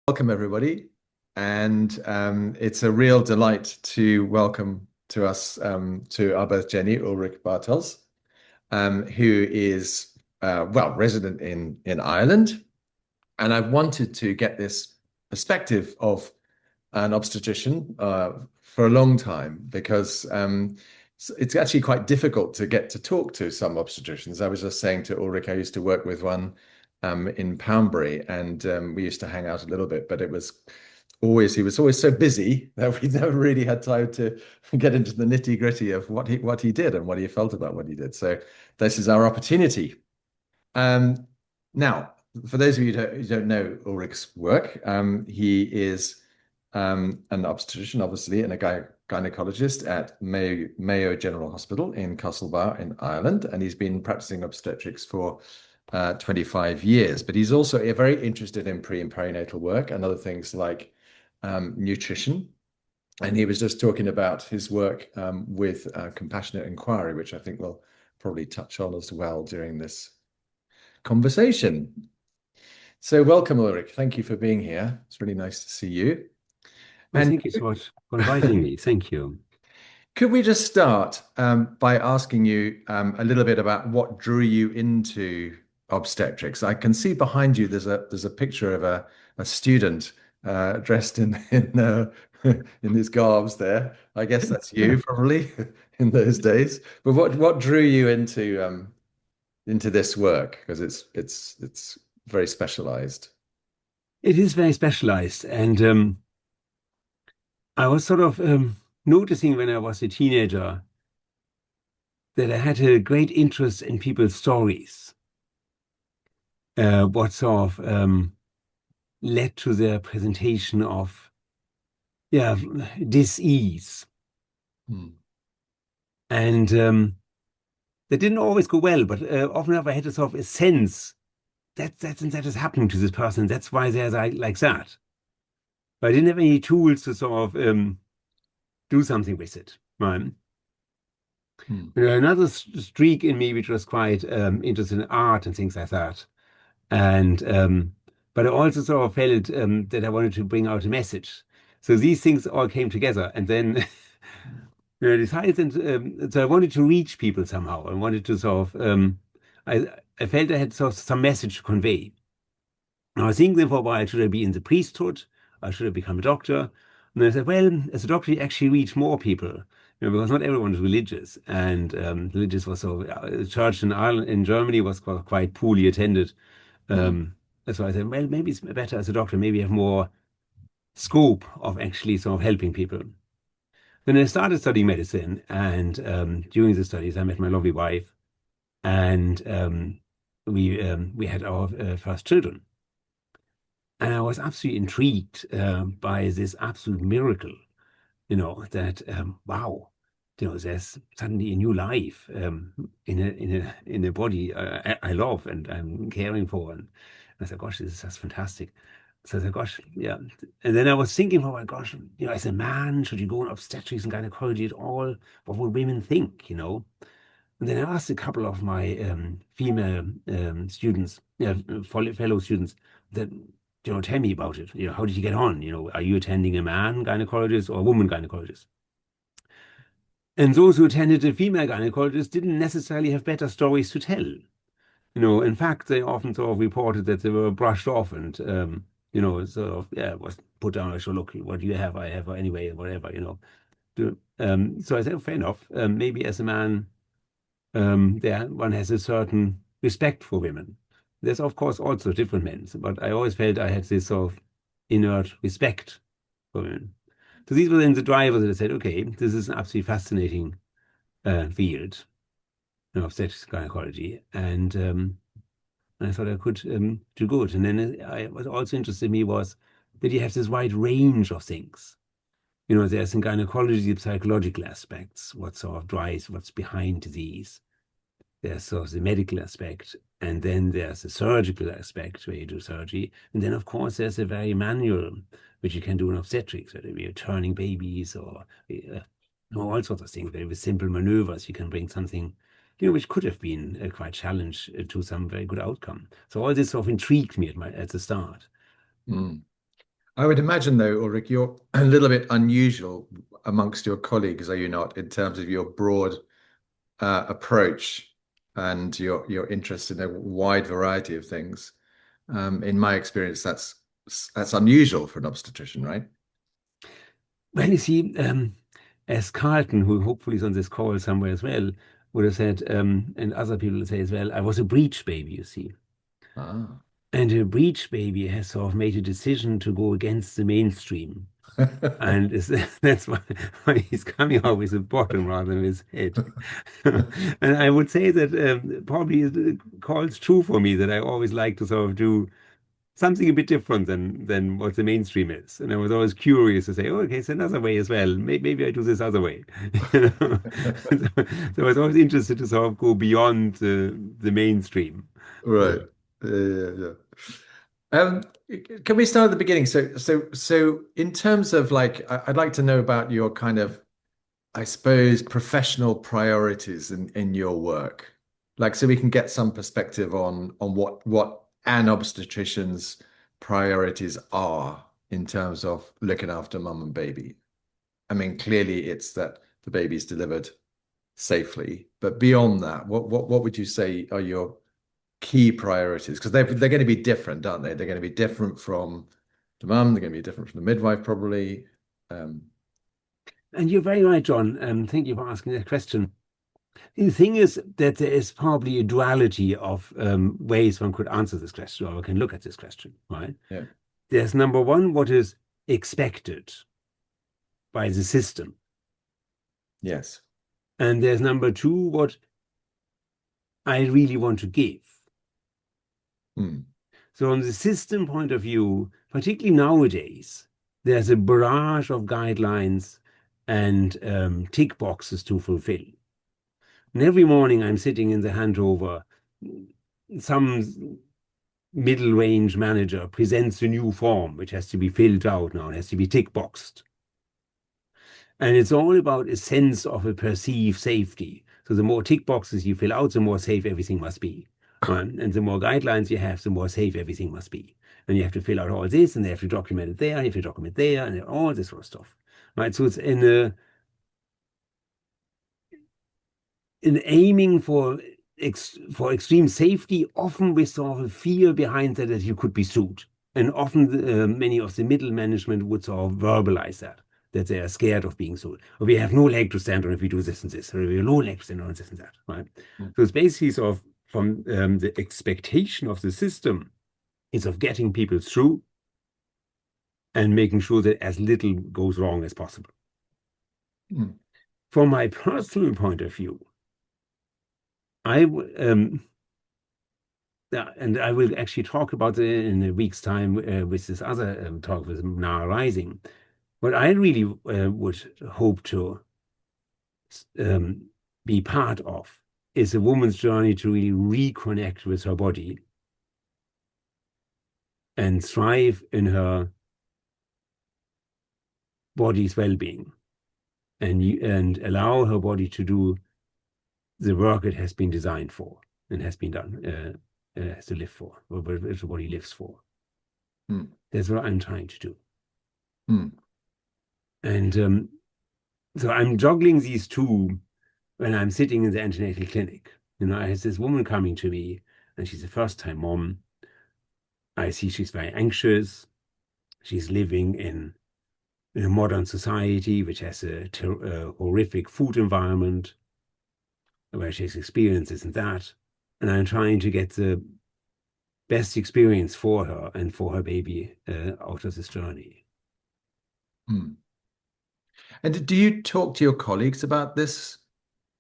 Welcome, everybody. And it's a real delight to welcome to us to our both Jenny, Ulrich Bartels, who is, resident in Ireland. And I've wanted to get this perspective of an obstetrician for a long time because it's actually quite difficult to get to talk to some obstetricians. I was just saying to Ulrich, I used to work with one in Poundbury, and we used to hang out a little bit, but he was always so busy that we never really had time to get into the nitty-gritty of what he did and what he felt about what he did. So this is our opportunity. Um, Now, for those of you who don't know Ulrich's work, he is an obstetrician, obviously, and a gynecologist at Mayo General Hospital in Castlebar in Ireland, and he's been practicing obstetrics for 25 years. But he's also very interested in pre and perinatal work and other things like nutrition. And he was just talking about his work with compassionate inquiry, which I think we'll probably touch on as well during this conversation. So welcome, Ulrich. Thank you for being here. It's really nice to see you. Well, And thank you so much for inviting me. Thank you. could we just start by asking you a little bit about what drew you into obstetrics? I can see behind you there's a picture of a student dressed in in his garbs there. I guess that's you probably in those days. But what drew you into this work? Because it's very specialized. It is very specialized. And I was sort of noticing when I was a teenager that I had a great interest in people's stories, what sort of led to their presentation of, yeah, dis-ease. Hmm. And that didn't always go well, but often enough I had a sort of a sense that is happening to this person. That's why they're like that. But I didn't have any tools to sort of do something with it. Right. Hmm. Another streak in me, which was quite interested in art and things like that. And but I also sort of felt that I wanted to bring out a message. So these things all came together, and then I decided, and so I wanted to reach people somehow. I wanted to sort of I felt I had sort of some message to convey. I was thinking for a while, should I be in the priesthood or should I become a doctor? And I said, well, as a doctor, you actually reach more people, because not everyone is religious. And religious was so, church in Ireland, in Germany was quite poorly attended. Hmm. So I said, well, maybe it's better as a doctor, maybe have more scope of actually sort of helping people. Then I started studying medicine. And during the studies, I met my lovely wife. And we had our first children. And I was absolutely intrigued by this absolute miracle, that wow, there's suddenly a new life in a body I love and I'm caring for, and I said, gosh, this is just fantastic. So I said, gosh, yeah. And then I was thinking, oh my gosh, as a man, should you go in obstetrics and gynecology at all? What would women think? And then I asked a couple of my female students, yeah, fellow students, that tell me about it. How did you get on? Are you attending a man gynecologist or a woman gynecologist? And those who attended a female gynecologist didn't necessarily have better stories to tell. In fact, they often sort of reported that they were brushed off and sort of yeah, was put down. I should look, what do you have? I have anyway, whatever. So I said, oh, fair enough. Maybe as a man, there one has a certain respect for women. There's of course also different men, but I always felt I had this sort of inert respect for women. So these were then the drivers that I said, okay, this is an absolutely fascinating field of obstetrics gynecology, and I thought I could do good. And then what also interested me was that you have this wide range of things. There's in gynecology the psychological aspects, what sort of drives, what's behind disease. There's sort of the medical aspect, and then there's the surgical aspect where you do surgery. And then, of course, there's a very manual, which you can do in obstetrics, whether you're turning babies or all sorts of things. Very with simple maneuvers, you can bring something, which could have been quite challenge to some very good outcome. So all this sort of intrigued me at the start. Hmm. I would imagine, though, Ulrich, you're a little bit unusual amongst your colleagues, are you not, in terms of your broad approach and your interest in a wide variety of things. In my experience, that's unusual for an obstetrician, right? Well, you see, as Carlton, who hopefully is on this call somewhere as well, would have said, and other people would say as well, I was a breech baby, you see. Ah. And a breech baby has sort of made a decision to go against the mainstream. And that's why he's coming out with a bottom rather than his head. And I would say that probably it calls true for me that I always like to sort of do something a bit different than what the mainstream is. And I was always curious to say, oh, okay, it's another way as well. Maybe I do this other way. You know? So I was always interested to sort of go beyond the mainstream. Right. Uh, Yeah. Um, can we start at the beginning? So in terms of like, I'd like to know about your kind of, I suppose, professional priorities in your work. Like, so we can get some perspective on what an obstetrician's priorities are in terms of looking after mum and baby. I mean, clearly it's that the baby's delivered safely, but beyond that, what would you say are your key priorities? Because they're going to be different, aren't they? They're going to be different from the mum. They're going to be different from the midwife, probably. Um, and you're very right, John. Thank you for asking that question. The thing is that there is probably a duality of ways one could answer this question or one can look at this question, right? yeah. There's number one, what is expected by the system. Yes. And there's number two, what I really want to give. Hmm. So, from the system point of view, particularly nowadays, there's a barrage of guidelines and tick boxes to fulfill. And every morning I'm sitting in the handover, some middle range manager presents a new form which has to be filled out now, it has to be tick boxed. And it's all about a sense of a perceived safety. So the more tick boxes you fill out, the more safe everything must be. Right? And the more guidelines you have, the more safe everything must be. And you have to fill out all this, and they have to document it there, you have to document there, and all this sort of stuff. Right? So it's in aiming for extreme safety, often with sort of a fear behind that you could be sued. And often many of the middle management would sort of verbalize that they are scared of being sued. Or we have no leg to stand on if we do this and this, or we have no leg to stand on this and that, right? Hmm. So it's basically sort of from the expectation of the system is of getting people through and making sure that as little goes wrong as possible. Hmm. From my personal point of view, I yeah, and I will actually talk about it in a week's time with this other talk with Now Rising. What I really would hope to um, be part of is a woman's journey to really reconnect with her body and thrive in her body's well-being and allow her body to do the work it has been designed for and has been done, has to live for, or what the body lives for. Hmm. That's what I'm trying to do. Hmm. And so I'm juggling these two when I'm sitting in the antenatal clinic. You know, I have this woman coming to me, and she's a first-time mom. I see she's very anxious. She's living in a modern society which has a horrific food environment where she's experienced this and that. And I'm trying to get the best experience for her and for her baby out of this journey. Hmm. And do you talk to your colleagues about this?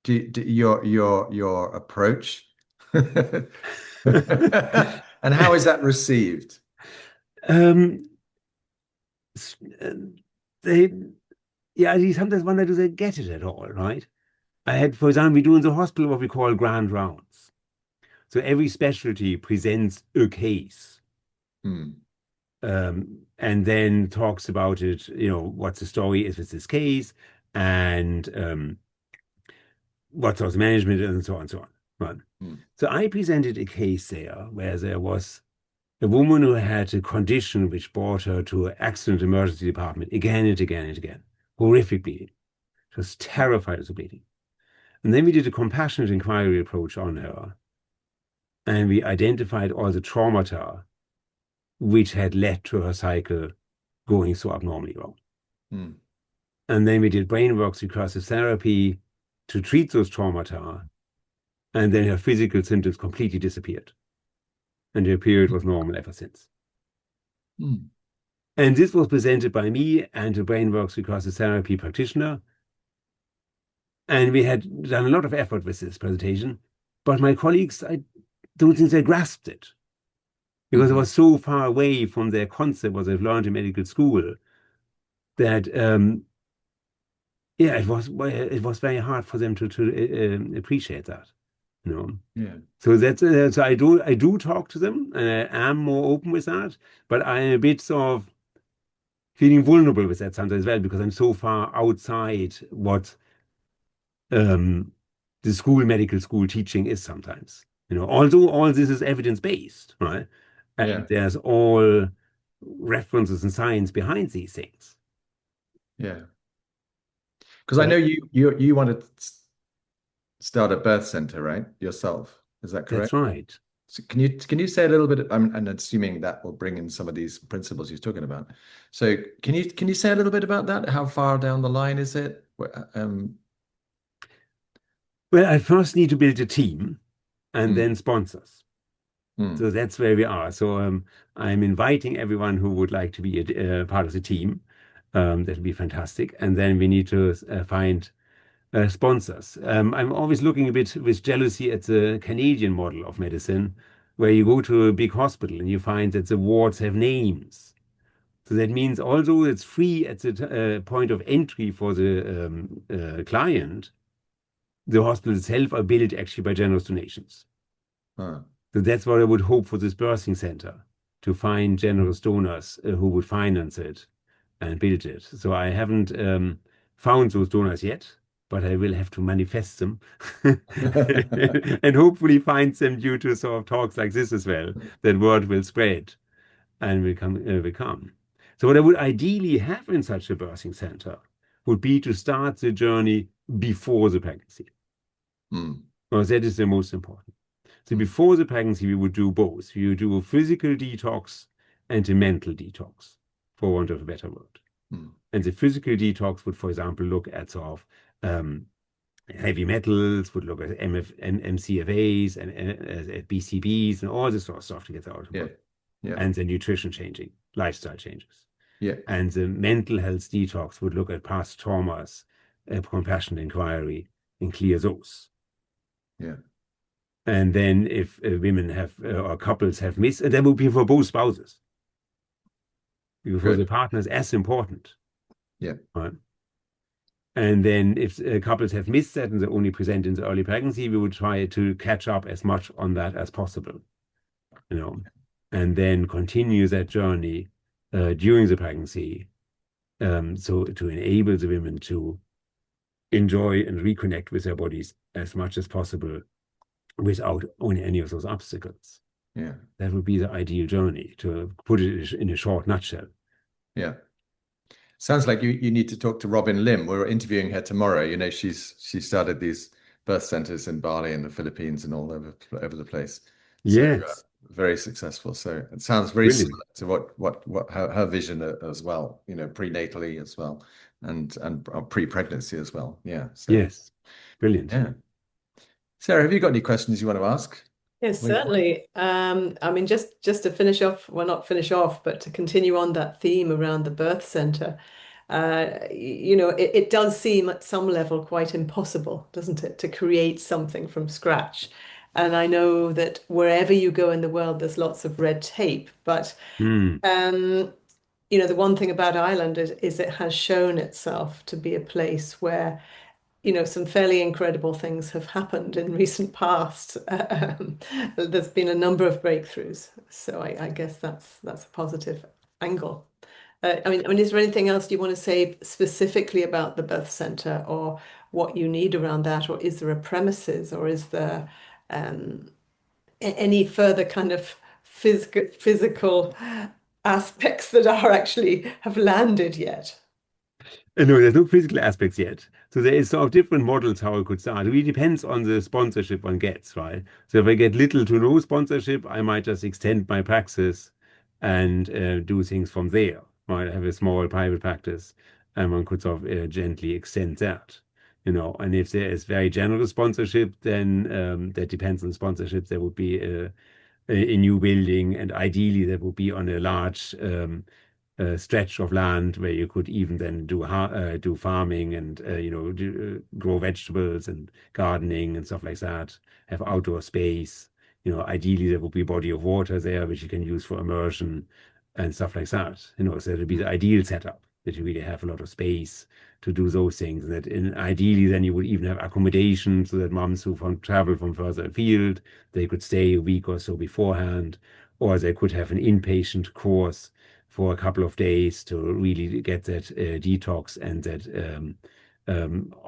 Do your approach? And how is that received? um, uh, they, yeah, you sometimes wonder, do they get it at all, right? I had, for example, we do in the hospital what we call grand rounds. So every specialty presents a case Hmm. and then talks about it, you know, what the story is with this case and what sort of management and so on and so on. Right. Hmm. So I presented a case there where there was A woman who had a condition which brought her to an accident emergency department again and again and again. Horrific bleeding. She was terrified of the bleeding. And then we did a compassionate inquiry approach on her, and we identified all the traumata which had led to her cycle going so abnormally wrong. Mm. And then we did brainworks recursive therapy to treat those traumata, and then her physical symptoms completely disappeared. And her period was normal ever since. Mm. And this was presented by me and a brainworks recursive therapy practitioner. And we had done a lot of effort with this presentation, but my colleagues, I don't think they grasped it because it Mhm. was so far away from their concept, what they've learned in medical school, that yeah, it was very hard for them to appreciate that, you know. Yeah. So that's so I do talk to them, and I am more open with that, but I'm a bit sort of feeling vulnerable with that sometimes as well because I'm so far outside what um, the medical school teaching is sometimes. Although all this is evidence-based, right? And Yeah. there's all references and science behind these things. Yeah. Because I know But you want to start a birth center, right? Yourself. Is that that's correct? right. So can you say a little bit? I'm assuming that will bring in some of these principles you're talking about. So can you say a little bit about that? How far down the line is it? Well, I first need to build a team and Mm, then sponsors. mm, So that's where we are. So I'm inviting everyone who would like to be a part of the team. That would be fantastic. And then we need to find sponsors. I'm always looking a bit with jealousy at the Canadian model of medicine, where you go to a big hospital and you find that the wards have names. So that means although it's free at the point of entry for the client, the hospital itself are billed actually by generous donations. huh, So that's what I would hope for this birthing center, to find generous donors who would finance it and build it. So I haven't found those donors yet, but I will have to manifest them and hopefully find them due to sort of talks like this as well. That word will spread and will come. So what I would ideally have in such a birthing center would be to start the journey before the pregnancy, mm, because that is the most important. So mm, before the pregnancy, we would do both. We would do a physical detox and a mental detox, for want of a better word. mm. And the physical detox would, for example, look at sort of heavy metals, would look at MCFAs and at BCBs and all this sort of stuff to get out of the Yeah. body. Yeah. And the nutrition changing, lifestyle changes. Yeah. And the mental health detox would look at past traumas, compassionate inquiry, and clear those. Yeah. And then if women have or couples have missed, and that would be for both spouses, because for the Good. partner is as important, Yeah. right? And then if couples have missed that and they only present in the early pregnancy, we would try to catch up as much on that as possible, you know, and then continue that journey during the pregnancy, so to enable the women to enjoy and reconnect with their bodies as much as possible without only any of those obstacles. Yeah. That would be the ideal journey, to put it in a short nutshell. Yeah. Sounds like you need to talk to Robin Lim. We're interviewing her tomorrow. She started these birth centers in Bali and the Philippines and all over the place. So Yes, very successful. So it sounds very brilliant. similar to what her vision as well. Prenatally as well, and pre-pregnancy as well. Yeah. So Yes, brilliant. yeah. Sarah, have you got any questions you want to ask? Yes, Wait. certainly. I mean, just to finish off, well, not finish off, but to continue on that theme around the birth center, it does seem at some level quite impossible, doesn't it, to create something from scratch. And I know that wherever you go in the world, there's lots of red tape. But Hmm. um, the one thing about Ireland is it has shown itself to be a place where some fairly incredible things have happened in recent past. There's been a number of breakthroughs, so I guess that's a positive angle. I mean, is there anything else you want to say specifically about the birth center, or what you need around that, or is there a premises, or is there any further kind of physical aspects that are actually have landed yet. No, there's no physical aspects yet. So there is sort of different models how it could start. It really depends on the sponsorship one gets, right? So if I get little to no sponsorship, I might just extend my praxis and do things from there. Might have a small private practice, and one could sort of gently extend that, And if there is very generous sponsorship, then that depends on the sponsorship. There would be a new building, and ideally that would be on a large stretch of land where you could even then do farming and grow vegetables and gardening and stuff like that. Have outdoor space. Ideally there would be a body of water there which you can use for immersion and stuff like that. So it'd be the ideal setup that you really have a lot of space to do those things. And ideally then you would even have accommodation so that moms who travel from further afield, they could stay a week or so beforehand, or they could have an inpatient course for a couple of days to really get that detox and that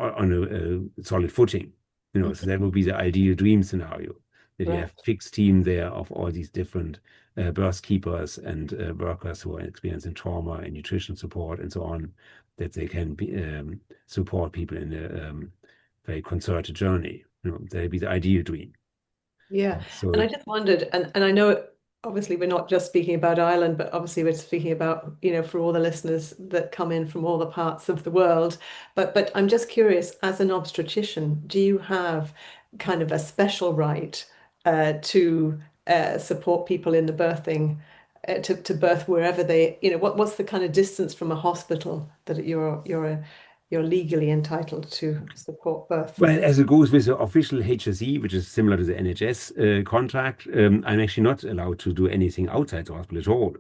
on a solid footing. So that would be the ideal dream scenario, that you Right. have fixed team there of all these different birth keepers and workers who are experiencing trauma and nutrition support and so on, that they can support people in a very concerted journey. That would be the ideal dream. Yeah. And So I just wondered, and I know obviously we're not just speaking about Ireland, but obviously we're speaking about, for all the listeners that come in from all the parts of the world. But I'm just curious, as an obstetrician, do you have kind of a special right to support people in the birthing, to birth wherever they, what's the kind of distance from a hospital that you're legally entitled to support birth? Well, as it goes with the official HSE, which is similar to the NHS contract, I'm actually not allowed to do anything outside the hospital at all,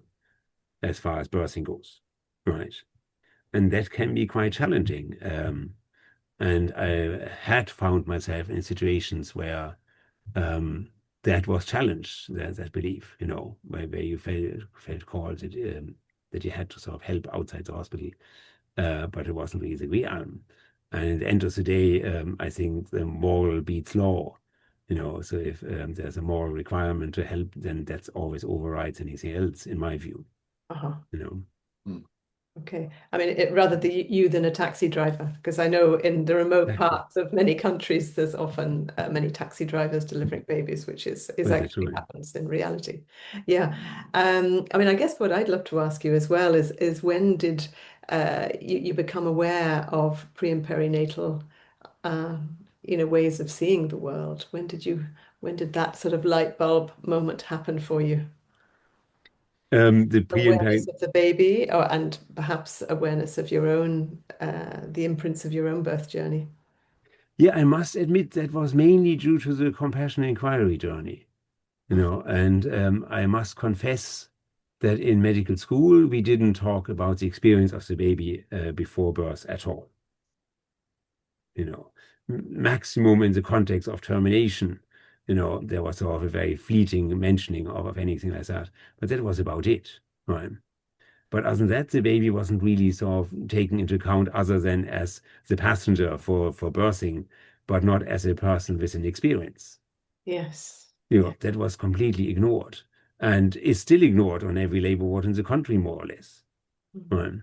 as far as birthing goes, right? And that can be quite challenging. And I had found myself in situations where that was challenged, that belief, where you felt called that you had to sort of help outside the hospital, but it wasn't really the realm. And at the end of the day, I think the moral beats law. So if there's a moral requirement to help, then that's always overrides anything else, in my view. Uh-huh. You know. Mm. Okay. I mean, rather you than a taxi driver, because I know in the remote Exactly. parts of many countries, there's often many taxi drivers delivering babies, which is Well, that's actually right. happens in reality. Yeah. I mean, I guess what I'd love to ask you as well is when did you become aware of pre and perinatal, uh, ways of seeing the world? When did that sort of light bulb moment happen for you? The pre and Awareness peri of the baby, and perhaps awareness of your own, the imprints of your own birth journey. Yeah, I must admit that was mainly due to the compassion inquiry journey, and I must confess that in medical school we didn't talk about the experience of the baby before birth at all. Maximum in the context of termination, there was sort of a very fleeting mentioning of anything like that, but that was about it, right? But other than that, the baby wasn't really sort of taken into account other than as the passenger for birthing, but not as a person with an experience. Yes. Yeah. That was completely ignored and is still ignored on every labor ward in the country, more or less. Mhm. Right.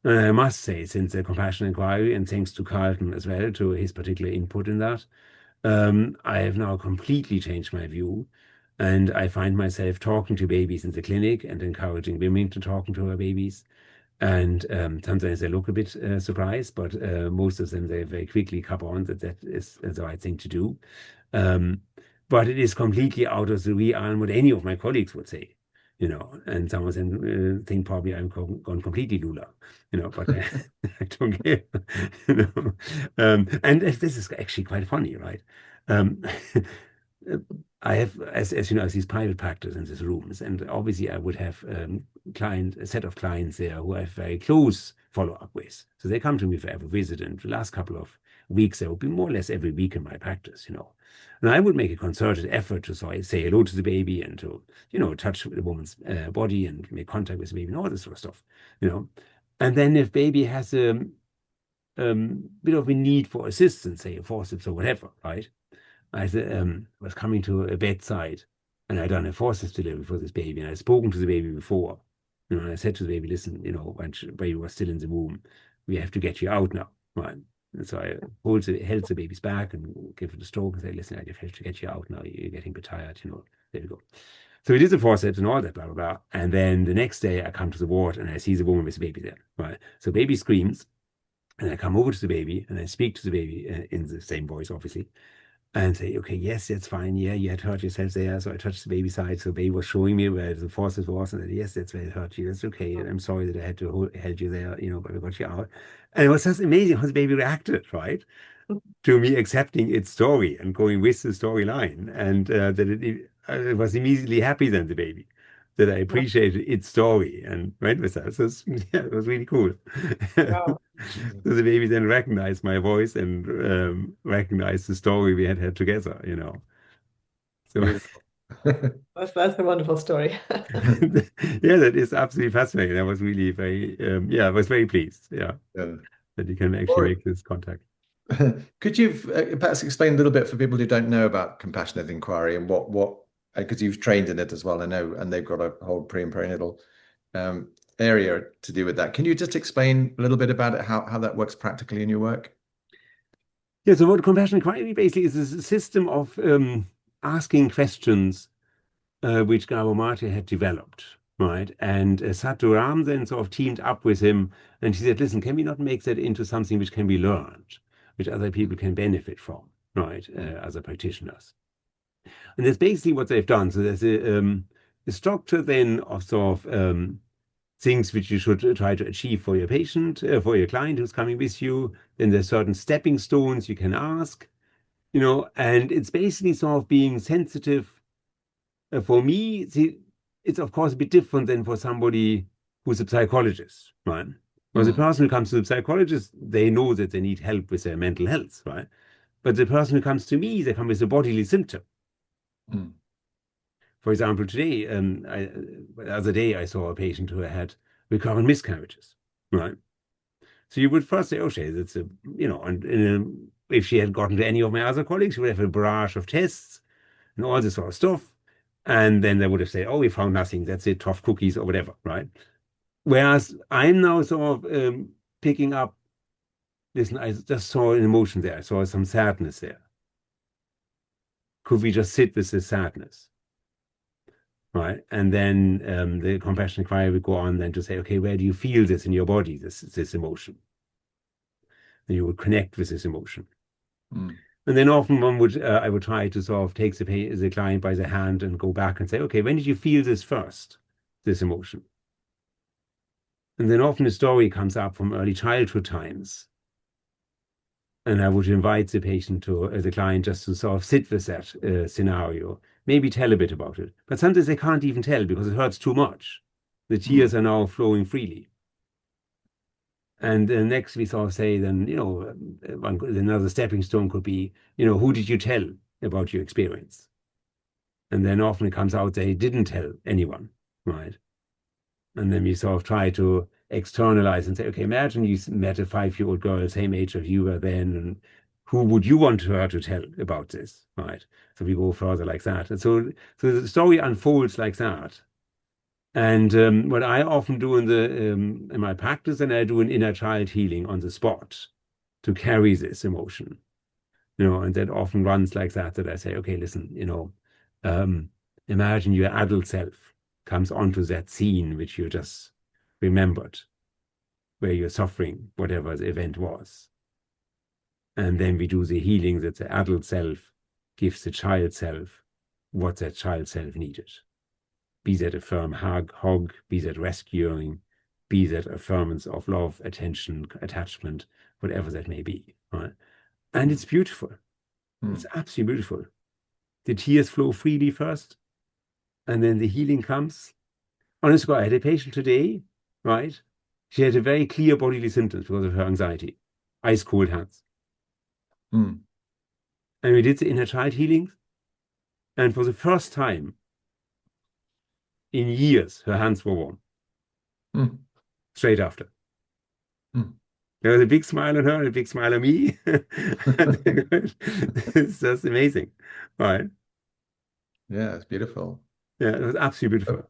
And I must say, since the compassion inquiry, and thanks to Carlton as well, to his particular input in that, I have now completely changed my view. And I find myself talking to babies in the clinic and encouraging women to talking to her babies. And sometimes they look a bit surprised, but most of them, they very quickly come on that is the right thing to do. Um, but it is completely out of the realm what any of my colleagues would say, and some of them think probably I'm gone completely lula, but I don't care, and this is actually quite funny, right? Um, I have, as you know, these private practice in these rooms, and obviously I would have a set of clients there who I have very close follow-up with. So they come to me for every visit, and the last couple of weeks there will be more or less every week in my practice, And I would make a concerted effort to say hello to the baby and to, touch the woman's body and make contact with the baby and all this sort of stuff. And then if baby has a bit of a need for assistance, say a forceps or whatever, right? I was coming to a bedside And I'd done a forceps delivery for this baby, and I'd spoken to the baby before. And I said to the baby, listen, when the baby was still in the womb, we have to get you out now. Right. And so I held the baby's back and gave it a stroke and said, listen, I have to get you out now. You're getting a bit tired, there we go. So we did the forceps and all that, blah, blah, blah. And then the next day I come to the ward and I see the woman with the baby there. Right. So baby screams, and I come over to the baby and I speak to the baby in the same voice, obviously, and say, okay, yes, that's fine. Yeah, you had hurt yourself there. So I touched the baby's side. So the baby was showing me where the forceps was. And I said, yes, that's where it hurt you. That's okay. I'm sorry that I had to hold you there, but I got you out. And it was just amazing how the baby reacted, right? To me accepting its story and going with the storyline. And that it was immediately happy then, the baby, that I appreciated its story and went with that. So it was really cool. Wow. So the baby then recognized my voice and recognized the story we had together, So Beautiful. That's a wonderful story. yeah, that is absolutely fascinating. I was really very, I was very pleased, Yeah. that you can actually make this contact. Could you perhaps explain a little bit for people who don't know about compassionate inquiry and what because you've trained in it as well, I know, and they've got a whole pre and perinatal area to do with that. Can you just explain a little bit about it, how that works practically in your work? Yeah, so what compassionate inquiry basically is a system of asking questions which Gabo Mate had developed, right? And Satu Ram then sort of teamed up with him, and she said, listen, can we not make that into something which can be learned, which other people can benefit from, right, as a practitioners? And that's basically what they've done. So there's a structure then of sort of things which you should try to achieve for your patient, for your client who's coming with you. Then there's certain stepping stones you can ask, and it's basically sort of being sensitive. For me, it's of course a bit different than for somebody who's a psychologist, right? Because the person who comes to the psychologist, they know that they need help with their mental health, right? But the person who comes to me, they come with a bodily symptom. Mm. For example, today, the other day, I saw a patient who had recurrent miscarriages, right? So you would first say, okay, that's and if she had gotten to any of my other colleagues, she would have a barrage of tests and all this sort of stuff. And then they would have said, oh, we found nothing. That's it, tough cookies or whatever, right? Whereas I'm now sort of picking up, listen, I just saw an emotion there. I saw some sadness there. Could we just sit with this sadness? Right. And then the compassion inquiry would go on then to say, okay, where do you feel this in your body, this emotion? And you would connect with this emotion. Mm. And then often I would try to sort of take the client by the hand and go back and say, okay, when did you feel this first, this emotion? And then often a story comes up from early childhood times. And I would invite the client just to sort of sit with that scenario, maybe tell a bit about it. But sometimes they can't even tell because it hurts too much. The tears are now flowing freely. And next we sort of say, then, another stepping stone could be, who did you tell about your experience? And then often it comes out they didn't tell anyone, right? And then we sort of try to externalize and say, okay, imagine you met a 5-year-old girl, same age as you were then, and who would you want her to tell about this, right? So we go further like that. And so the story unfolds like that. And what I often do in my practice, and I do an inner child healing on the spot to carry this emotion, and that often runs like that I say, okay, listen, imagine your adult self comes onto that scene which you just remembered, where you're suffering, whatever the event was. And then we do the healing that the adult self gives the child self what that child self needed. Be that a firm hug, be that rescuing, be that affirmance of love, attention, attachment, whatever that may be. Right? And it's beautiful. It's absolutely beautiful. The tears flow freely first, and then the healing comes. Honestly, I had a patient today, right? She had a very clear bodily symptoms because of her anxiety. Ice cold hands. Mm. And we did the inner child healing. And for the first time in years, her hands were warm. Mm. Straight after. Mm. There was a big smile on her and a big smile on me. It's just amazing. Right. Yeah, it's beautiful. Yeah, it was absolutely Uh, beautiful.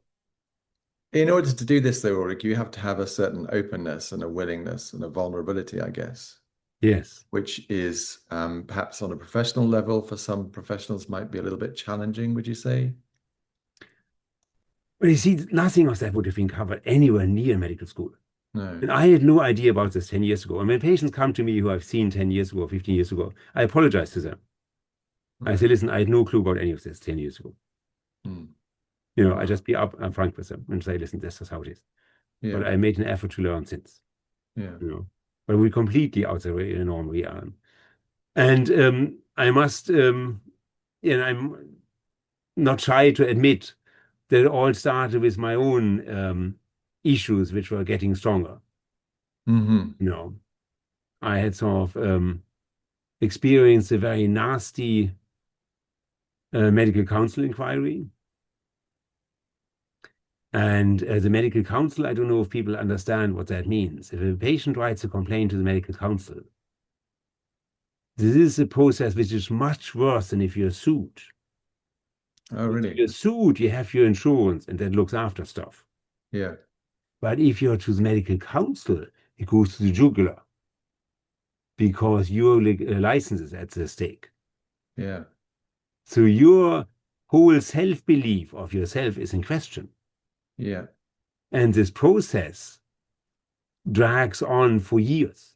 In order to do this, though, Ulrich, you have to have a certain openness and a willingness and a vulnerability, I guess, Yes. which is perhaps on a professional level for some professionals might be a little bit challenging, would you say? But you see, nothing of that would have been covered anywhere near medical school. No. And I had no idea about this 10 years ago. And when patients come to me who I've seen 10 years ago, 15 years ago, I apologize to them. I Right. say, listen, I had no clue about any of this 10 years ago. Mm. I just be up and frank with them and say, listen, this is how it is. Yeah. But I made an effort to learn since, Yeah. you know. But we're completely out of the norm we are. And I must, I'm not shy to admit that it all started with my own issues, which were getting stronger. Hmm. You know, I had sort of experienced a very nasty medical council inquiry. And the medical council, I don't know if people understand what that means. If a patient writes a complaint to the medical council, this is a process which is much worse than if you're sued. Oh, If really? you're sued, you have your insurance and that looks after stuff. Yeah. But if you're to the medical council, it goes to the jugular because your license is at the stake. Yeah. So your whole self-belief of yourself is in question. Yeah. And this process drags on for years.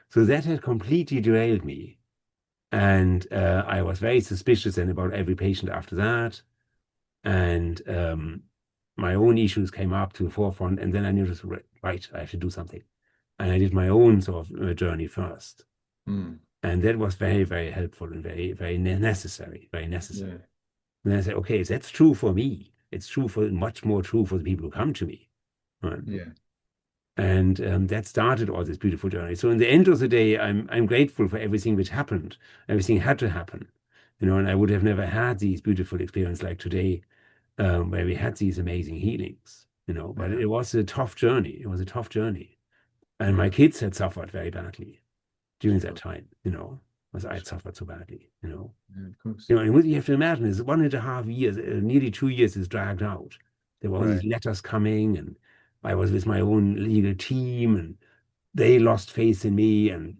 So that had completely derailed me. And I was very suspicious then about every patient after that. And my own issues came up to the forefront. And then I knew, right, I have to do something. And I did my own sort of journey first. Mm. And that was very, very helpful and very, very necessary, very necessary. Yeah. And I said, okay, if that's true for me, it's true for much more true for the people who come to me. Right? Yeah. And that started all this beautiful journey. So in the end of the day, I'm grateful for everything which happened. Everything had to happen, and I would have never had these beautiful experiences like today, where we had these amazing healings, But Yeah. it was a tough journey. It was a tough journey, and my Yeah. kids had suffered very badly during that Sure. time, because I had Sure. suffered so badly. Yeah, of course. And what you have to imagine is 1.5 years, nearly 2 years is dragged out. There were all these Right. letters coming, and I was with my own legal team, and they lost faith in me, and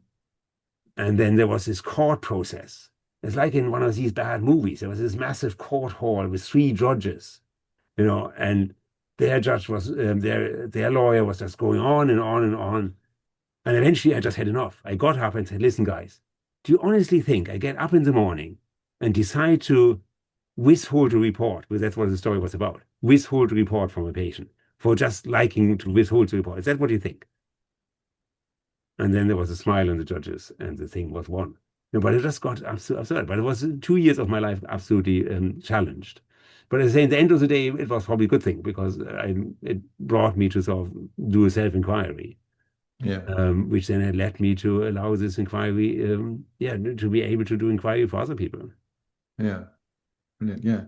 then there was this court process. It's like in one of these bad movies. There was this massive court hall with three judges, and their judge was their lawyer was just going on and on and on. And eventually I just had enough. I got up and said, listen, guys, do you honestly think I get up in the morning and decide to withhold a report? Because that's what the story was about. Withhold a report from a patient for just liking to withhold the report. Is that what you think? And then there was a smile on the judges, and the thing was won. No, but it just got absurd. But it was 2 years of my life absolutely challenged. But as I say, at the end of the day, it was probably a good thing because it brought me to sort of do a self-inquiry, Yeah. which then had led me to allow this inquiry, to be able to do inquiry for other people. Yeah. Brilliant. Yeah.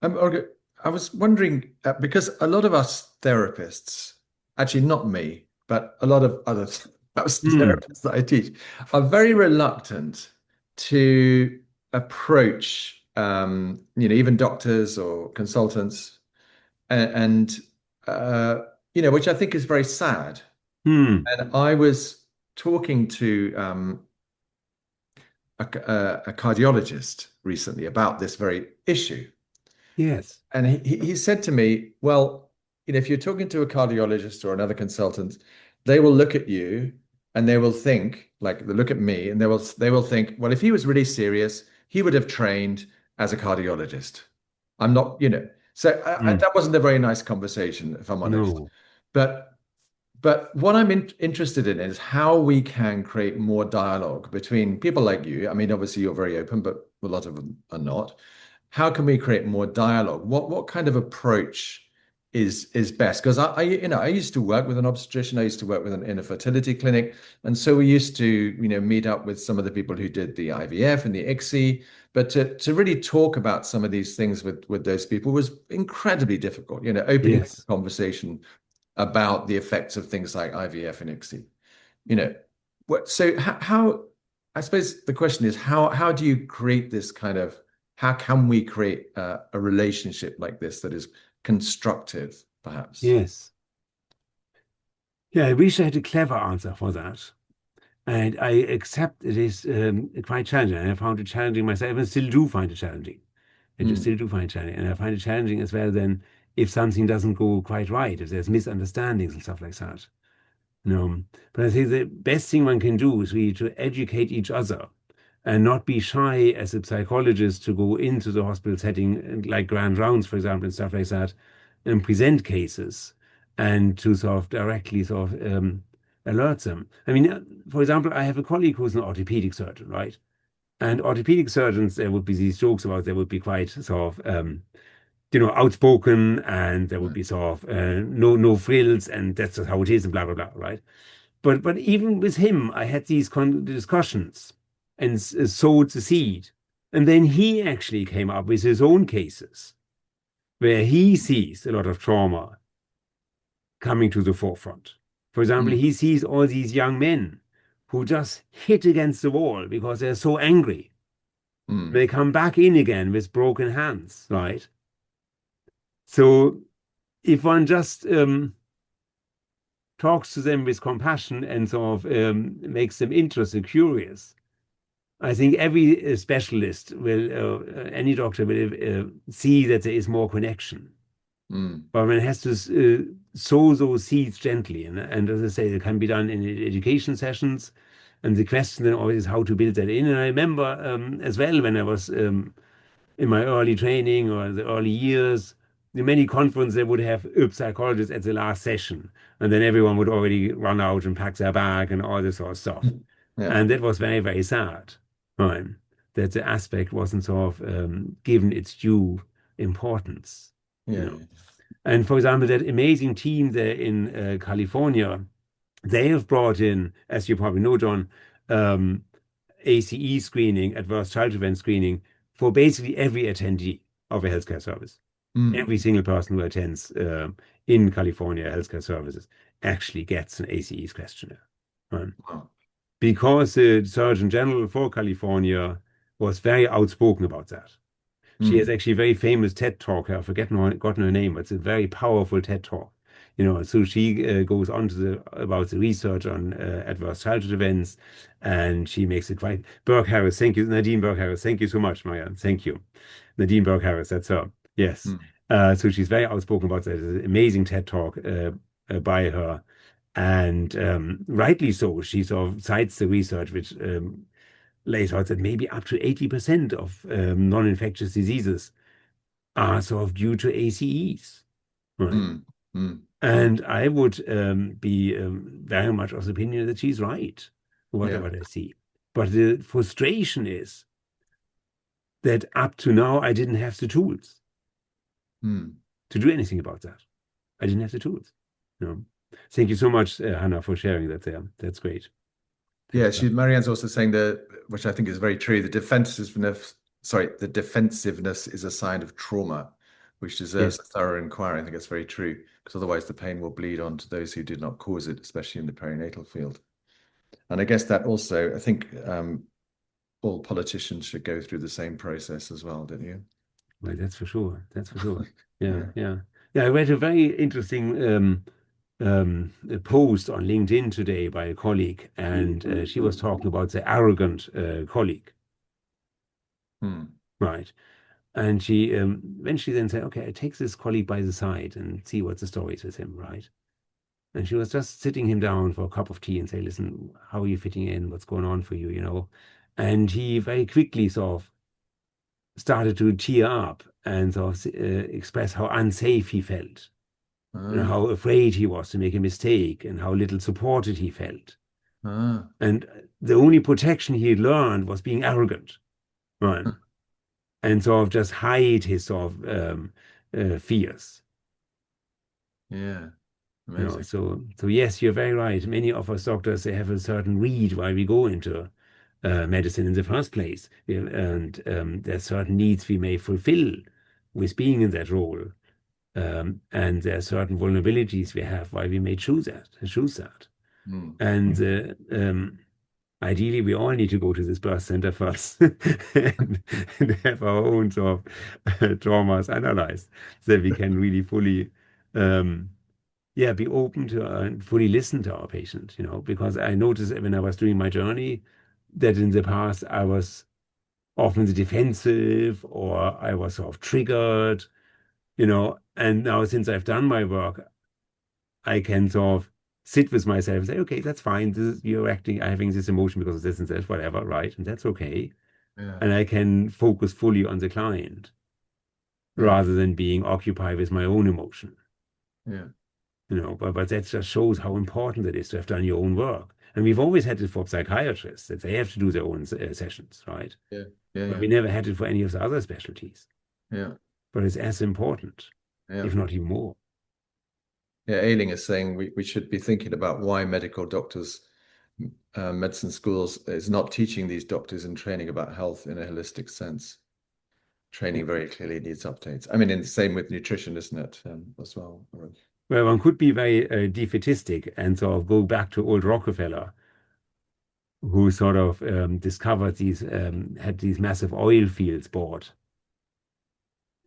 Okay. I was wondering because a lot of us therapists, actually not me, but a lot of other Hmm. therapists that I teach, are very reluctant to approach, even doctors or consultants, and which I think is very sad. Hmm. And I was talking to a cardiologist recently about this very issue. Yes. And he said to me, well, if you're talking to a cardiologist or another consultant, they will look at you and they will think, like they look at me and they will think, well, if he was really serious, he would have trained as a cardiologist. I'm not. So Hmm. that wasn't a very nice conversation, if I'm honest. No. But what I'm interested in is how we can create more dialogue between people like you. I mean, obviously you're very open, but a lot of them are not. How can we create more dialogue? What kind of approach is best? Because I used to work with an obstetrician. I used to work with an in a fertility clinic, and so we used to meet up with some of the people who did the IVF and the ICSI. But to really talk about some of these things with those people was incredibly difficult. Opening up Yes. a conversation about the effects of things like IVF and ICSI. You know, so how I suppose the question is how do you create this kind of how can we create a relationship like this that is constructive, perhaps? Yes. Yeah, I wish I had a clever answer for that. And I accept it is quite challenging. And I found it challenging myself and still do find it challenging. I just Mm, still do find it challenging. And I find it challenging as well then if something doesn't go quite right, if there's misunderstandings and stuff like that. No, but I think the best thing one can do is really to educate each other and not be shy as a psychologist to go into the hospital setting, like grand rounds, for example, and stuff like that, and present cases and to sort of directly sort of alert them. I mean, for example, I have a colleague who's an orthopedic surgeon, right? And orthopedic surgeons, there would be these jokes about they would be quite sort of outspoken, and there would mm, be sort of no frills, and that's just how it is, and blah blah blah, right? But even with him, I had these discussions and sowed the seed, and then he actually came up with his own cases where he sees a lot of trauma coming to the forefront. For example, mm, he sees all these young men who just hit against the wall because they're so angry. mm, They come back in again with broken hands, right? So if one just talks to them with compassion and sort of makes them interested, curious, I think every specialist will, any doctor will see that there is more connection. mm, But one has to sow those seeds gently. And as I say, it can be done in education sessions. And the question then always is how to build that in. And I remember as well when I was in my early training or the early years, in many conferences they would have psychologists at the last session, and then everyone would already run out and pack their bag and all this sort of stuff. yeah, And that was very, very sad, right? That the aspect wasn't sort of given its due importance, you yeah, know. yeah. And for example, that amazing team there in California, they have brought in, as you probably know, John, um, ACE screening, adverse child event screening, for basically every attendee of a healthcare service. Mm, Every single person who attends in California healthcare services actually gets an ACEs questionnaire. Right? wow. Because the Surgeon General for California was very outspoken about that. She has Mm, actually a very famous TED talk. I've forgotten her name, but it's a very powerful TED talk. So she goes on to about the research on adverse childhood events, and she makes it quite. Burke Harris, thank you, Nadine Burke Harris, thank you so much, Maya, thank you, Nadine Burke Harris, that's her. Yes, mm, so she's very outspoken about that. It's an amazing TED talk by her, and rightly so. She sort of cites the research which lays out that maybe up to 80% of non-infectious diseases are sort of due to ACEs, right? mm, mm, mm, And I would be very much of the opinion that she's right, yeah, what I see. But the frustration is that up to now, I didn't have the tools mm. to do anything about that. I didn't have the tools. No. Thank you so much, Hannah, for sharing that there. That's great. Yeah, Thanks a lot. Marianne's also saying that, which I think is very true, the defensiveness is a sign of trauma, which deserves Yes, a thorough inquiry. I think it's very true, because otherwise the pain will bleed on to those who did not cause it, especially in the perinatal field. And I guess that also, I think all politicians should go through the same process as well, don't you? well, that's for sure. That's for sure. Yeah, Yeah. yeah. Yeah, I read a very interesting a post on LinkedIn today by a colleague, and she was talking about the arrogant colleague, Hmm. right? And she eventually then said, "Okay, I take this colleague by the side and see what the story is with him, right?" And she was just sitting him down for a cup of tea and say, "Listen, how are you fitting in? What's going on for you? You know?" And he very quickly sort of started to tear up and sort of express how unsafe he felt, Ah, how afraid he was to make a mistake, and how little supported he felt. ah, And the only protection he learned was being arrogant, right? huh. And sort of just hide his sort of fears. Yeah, amazing. So yes, you're very right. Many of us doctors, they have a certain read why we go into medicine in the first place. And there's certain needs we may fulfill with being in that role. And there are certain vulnerabilities we have why we may choose that. Hmm. And ideally, we all need to go to this birth center first and have our own sort of traumas analyzed so that we can really fully, um, yeah, be open to and fully listen to our patient, because I noticed when I was doing my journey that in the past I was often the defensive or I was sort of triggered, and now since I've done my work, I can sort of sit with myself and say, okay, that's fine. You're acting, having this emotion because of this and this, whatever, right? And that's okay. Yeah. And I can focus fully on the client Yeah. rather than being occupied with my own emotion. Yeah. But that just shows how important it is to have done your own work. And we've always had it for psychiatrists that they have to do their own sessions, right? Yeah. Yeah. But Yeah. we never had it for any of the other specialties. Yeah. But it's as important, Yeah. if not even more. Yeah. Ailing is saying we should be thinking about why medical doctors, medicine schools is not teaching these doctors and training about health in a holistic sense. Training very clearly needs updates. I mean, in the same with nutrition, isn't it, as well? Well, one could be very defeatistic and sort of go back to old Rockefeller, who sort of discovered had these massive oil fields bought,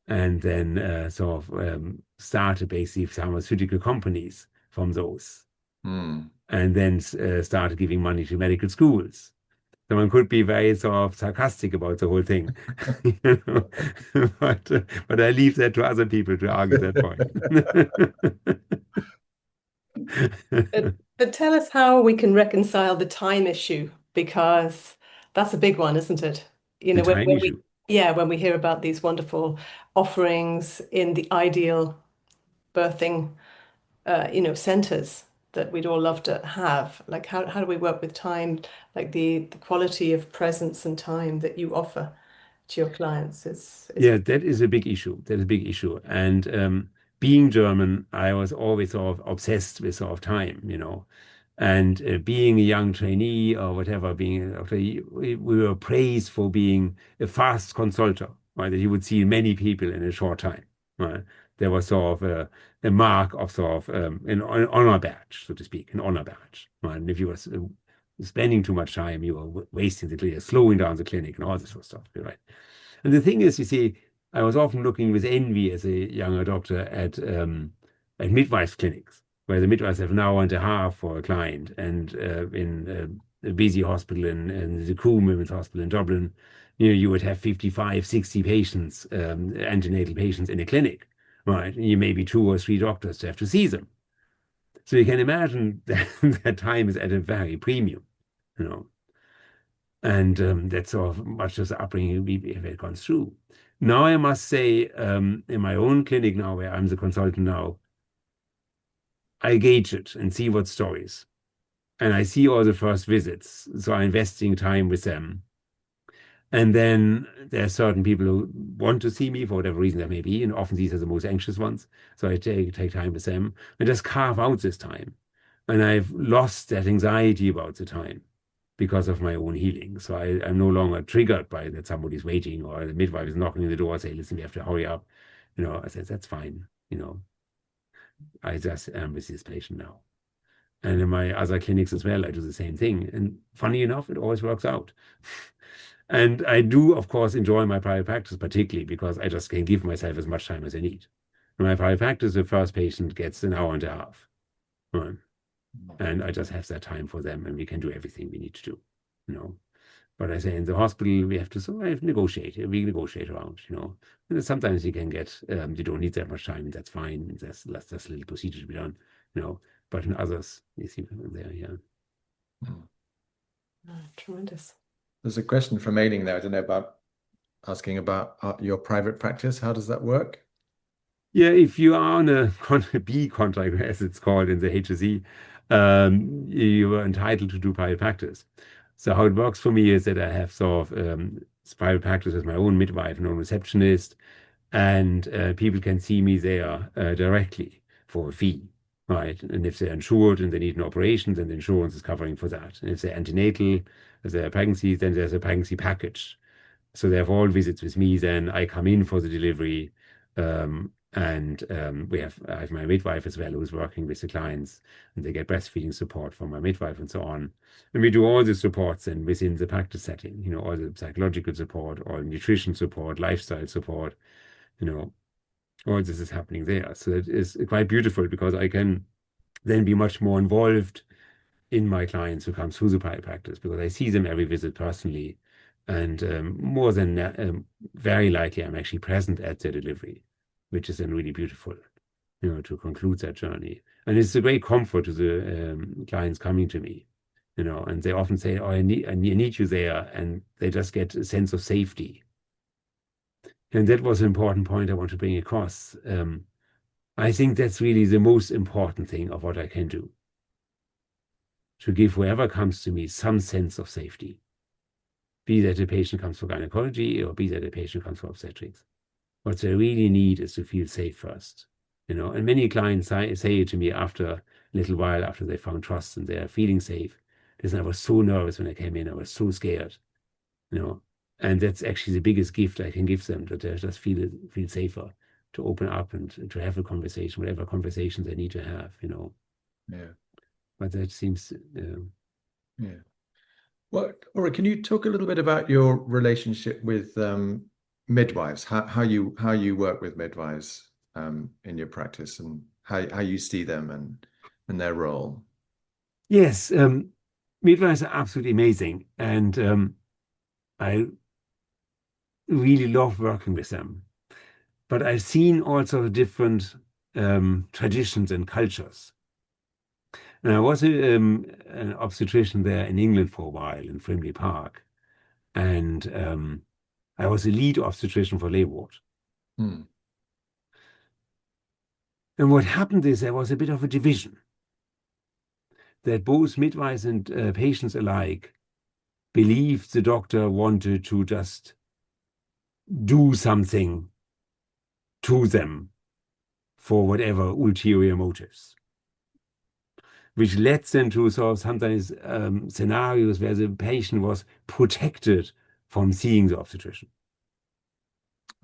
and then sort of started basically pharmaceutical companies from those, and then started giving money to medical schools. So one could be very sort of sarcastic about the whole thing, but I leave that to other people to argue that point. But tell us how we can reconcile the time issue, because that's a big one, isn't it? You The know, time issue. when we hear about these wonderful offerings in the ideal birthing, centers that we'd all love to have, like how do we work with time, like the quality of presence and time that you offer to your clients is Yeah, that is a big issue. That is a big issue. And being German, I was always sort of obsessed with sort of time. And being a young trainee or whatever, being a doctor, we were praised for being a fast consulter, right? That you would see many people in a short time, right? There was sort of a mark of sort of an honor badge, so to speak, an honor badge, right? And if you were spending too much time, you were wasting the clinic, slowing down the clinic, and all this sort of stuff, right? And the thing is, you see, I was often looking with envy as a younger doctor at midwives clinics, where the midwives have an hour and a half for a client, and in a busy hospital in the Coombe Women's Hospital in Dublin, you would have 55, 60 patients, antenatal patients in a clinic, right? And you maybe two or three doctors to have to see them. So you can imagine that, that time is at a very premium, you know. And that's sort of much of the upbringing we have gone through. Now I must say, in my own clinic now, where I'm the consultant now, I gauge it and see what stories. And I see all the first visits. So I'm investing time with them. And then there are certain people who want to see me for whatever reason that may be, and often these are the most anxious ones. So I take time with them and just carve out this time. And I've lost that anxiety about the time because of my own healing. So I'm no longer triggered by that somebody's waiting or the midwife is knocking on the door and say, listen, we have to hurry up. I said, that's fine. I just am with this patient now. And in my other clinics as well, I do the same thing. And funny enough, it always works out. And I do, of course, enjoy my private practice, particularly because I just can give myself as much time as I need. In my private practice, the first patient gets an hour and a half. Right? And I just have that time for them, and we can do everything we need to do. But I say in the hospital, we have to sort of negotiate. We negotiate around, And sometimes you can get, you don't need that much time, and that's fine. There's a little procedure to be done. But in others, you see there, yeah. Oh, tremendous. There's a question from Ailing there. I don't know about asking about your private practice. How does that work? Yeah, if you are on a B contract, as it's called in the HSE, you are entitled to do private practice. So how it works for me is that I have sort of private practice with my own midwife and own receptionist, and people can see me there directly for a fee, right? And if they're insured and they need an operation, then the insurance is covering for that. And if they're antenatal, if they're pregnancy, then there's a pregnancy package. So they have all visits with me. Then I come in for the delivery. And I have my midwife as well, who's working with the clients, and they get breastfeeding support from my midwife and so on. And we do all the supports and within the practice setting, all the psychological support, all nutrition support, lifestyle support, all this is happening there. So it is quite beautiful because I can then be much more involved in my clients who come through the private practice because I see them every visit personally. And more than very likely, I'm actually present at their delivery, which is then really beautiful, to conclude that journey. And it's a great comfort to the clients coming to me, and they often say, "Oh, I need you there," and they just get a sense of safety. And that was an important point I want to bring across. I think that's really the most important thing of what I can do, to give whoever comes to me some sense of safety, be that a patient comes for gynecology or be that a patient comes for obstetrics. What they really need is to feel safe first, And many clients say it to me after a little while, after they found trust and they're feeling safe. Listen, I was so nervous when I came in. I was so scared, And that's actually the biggest gift I can give them, that they just feel safer to open up and to have a conversation, whatever conversation they need to have, Yeah. But that seems, Yeah. Well, Ulrich, can you talk a little bit about your relationship with midwives? How you work with midwives in your practice, and how you see them and their role? yes, midwives are absolutely amazing, and I really love working with them. But I've seen also different traditions and cultures. And I was an obstetrician there in England for a while in Frimley Park, and I was a lead obstetrician for labor ward. Hmm. And what happened is there was a bit of a division, that both midwives and patients alike believed the doctor wanted to just do something to them for whatever ulterior motives, which led them to sort of sometimes scenarios where the patient was protected from seeing the obstetrician.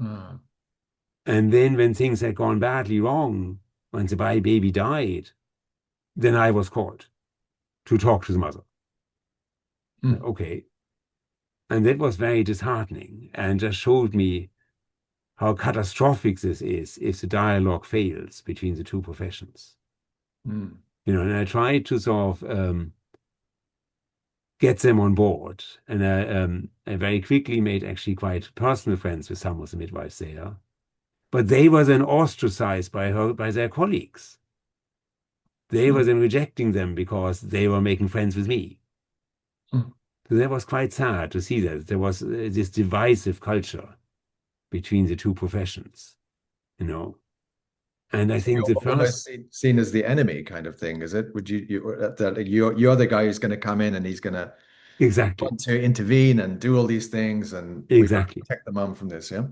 Ah. And then when things had gone badly wrong, when the baby died, then I was called to talk to the mother. Hmm. Okay. And that was very disheartening and just showed me how catastrophic this is if the dialogue fails between the two professions. Hmm. And I tried to sort of get them on board. And I very quickly made actually quite personal friends with some of the midwives there. But they were then ostracized by their colleagues. They were Hmm. then rejecting them because they were making friends with me. Hmm. So that was quite sad to see that there was this divisive culture between the two professions, And I think You're the first, almost seen as the enemy kind of thing, is it? Would you're the guy who's going to come in and he's going to exactly, want to intervene and do all these things, and we've got to exactly. protect the mum from this, yeah?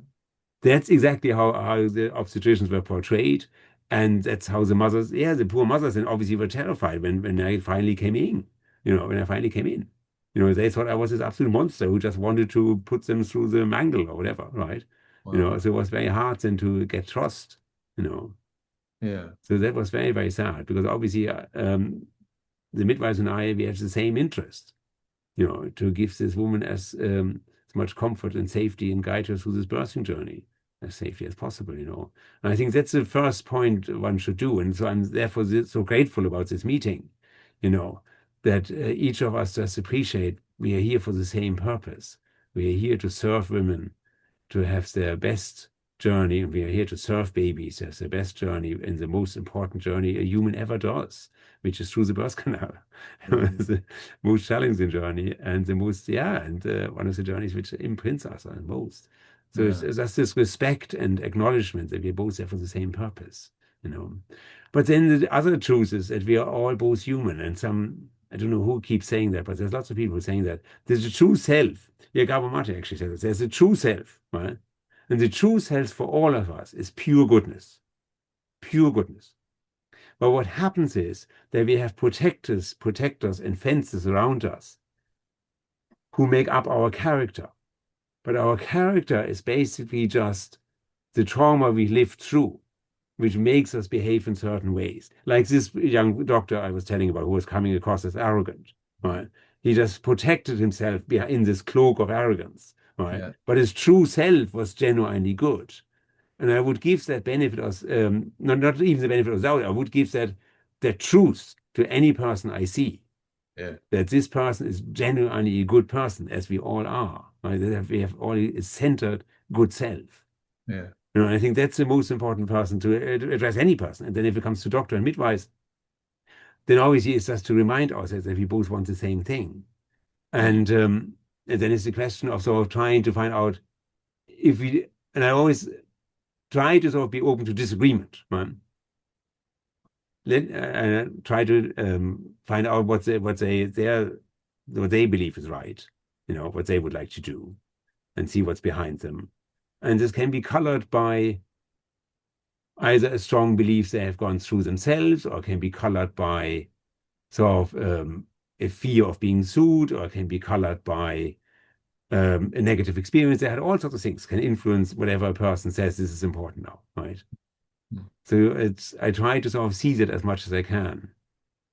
That's exactly how the obstetricians were portrayed. And that's how the mothers, the poor mothers, and obviously were terrified when I finally came in, when I finally came in. They thought I was this absolute monster who just wanted to put them through the mangle or whatever, right? Wow. So it was very hard then to get trust, you know. Yeah. So that was very, very sad because obviously the midwives and I, we have the same interest, to give this woman as much comfort and safety and guide her through this birthing journey as safely as possible. And I think that's the first point one should do. And so I'm therefore so grateful about this meeting, that each of us just appreciate we are here for the same purpose. We are here to serve women to have their best journey. We are here to serve babies as the best journey and the most important journey a human ever does, which is through the birth canal. Mm. The most challenging journey and the most, and one of the journeys which imprints us the most. So it's Yeah. just this respect and acknowledgement that we're both there for the same purpose. But then the other truth is that we are all both human, and I don't know who keeps saying that, but there's lots of people saying that. There's a true self. Yeah, Gabor Mate actually says it. There's a true self, right? And the true self for all of us is pure goodness. Pure goodness. But what happens is that we have protectors and fences around us who make up our character. But our character is basically just the trauma we lived through. which makes us behave in certain ways. Like this young doctor I was telling about who was coming across as arrogant, right? He just protected himself in this cloak of arrogance, right? Yeah. But his true self was genuinely good. And I would give that benefit of, not even the benefit of doubt, I would give that truth to any person I see, Yeah. that this person is genuinely a good person, as we all are, right? That we have all a centered good self. Yeah. I think that's the most important person to address any person. And then if it comes to doctor and midwives, then obviously it's just to remind ourselves that we both want the same thing. And then it's the question of sort of trying to find out if we, and I always try to sort of be open to disagreement, right? Try to find out what they believe is right, what they would like to do, and see what's behind them. And this can be colored by either a strong belief they have gone through themselves, or can be colored by sort of a fear of being sued, or can be colored by a negative experience. They had all sorts of things can influence whatever a person says this is important now, right? Mm. So I try to sort of seize it as much as I can.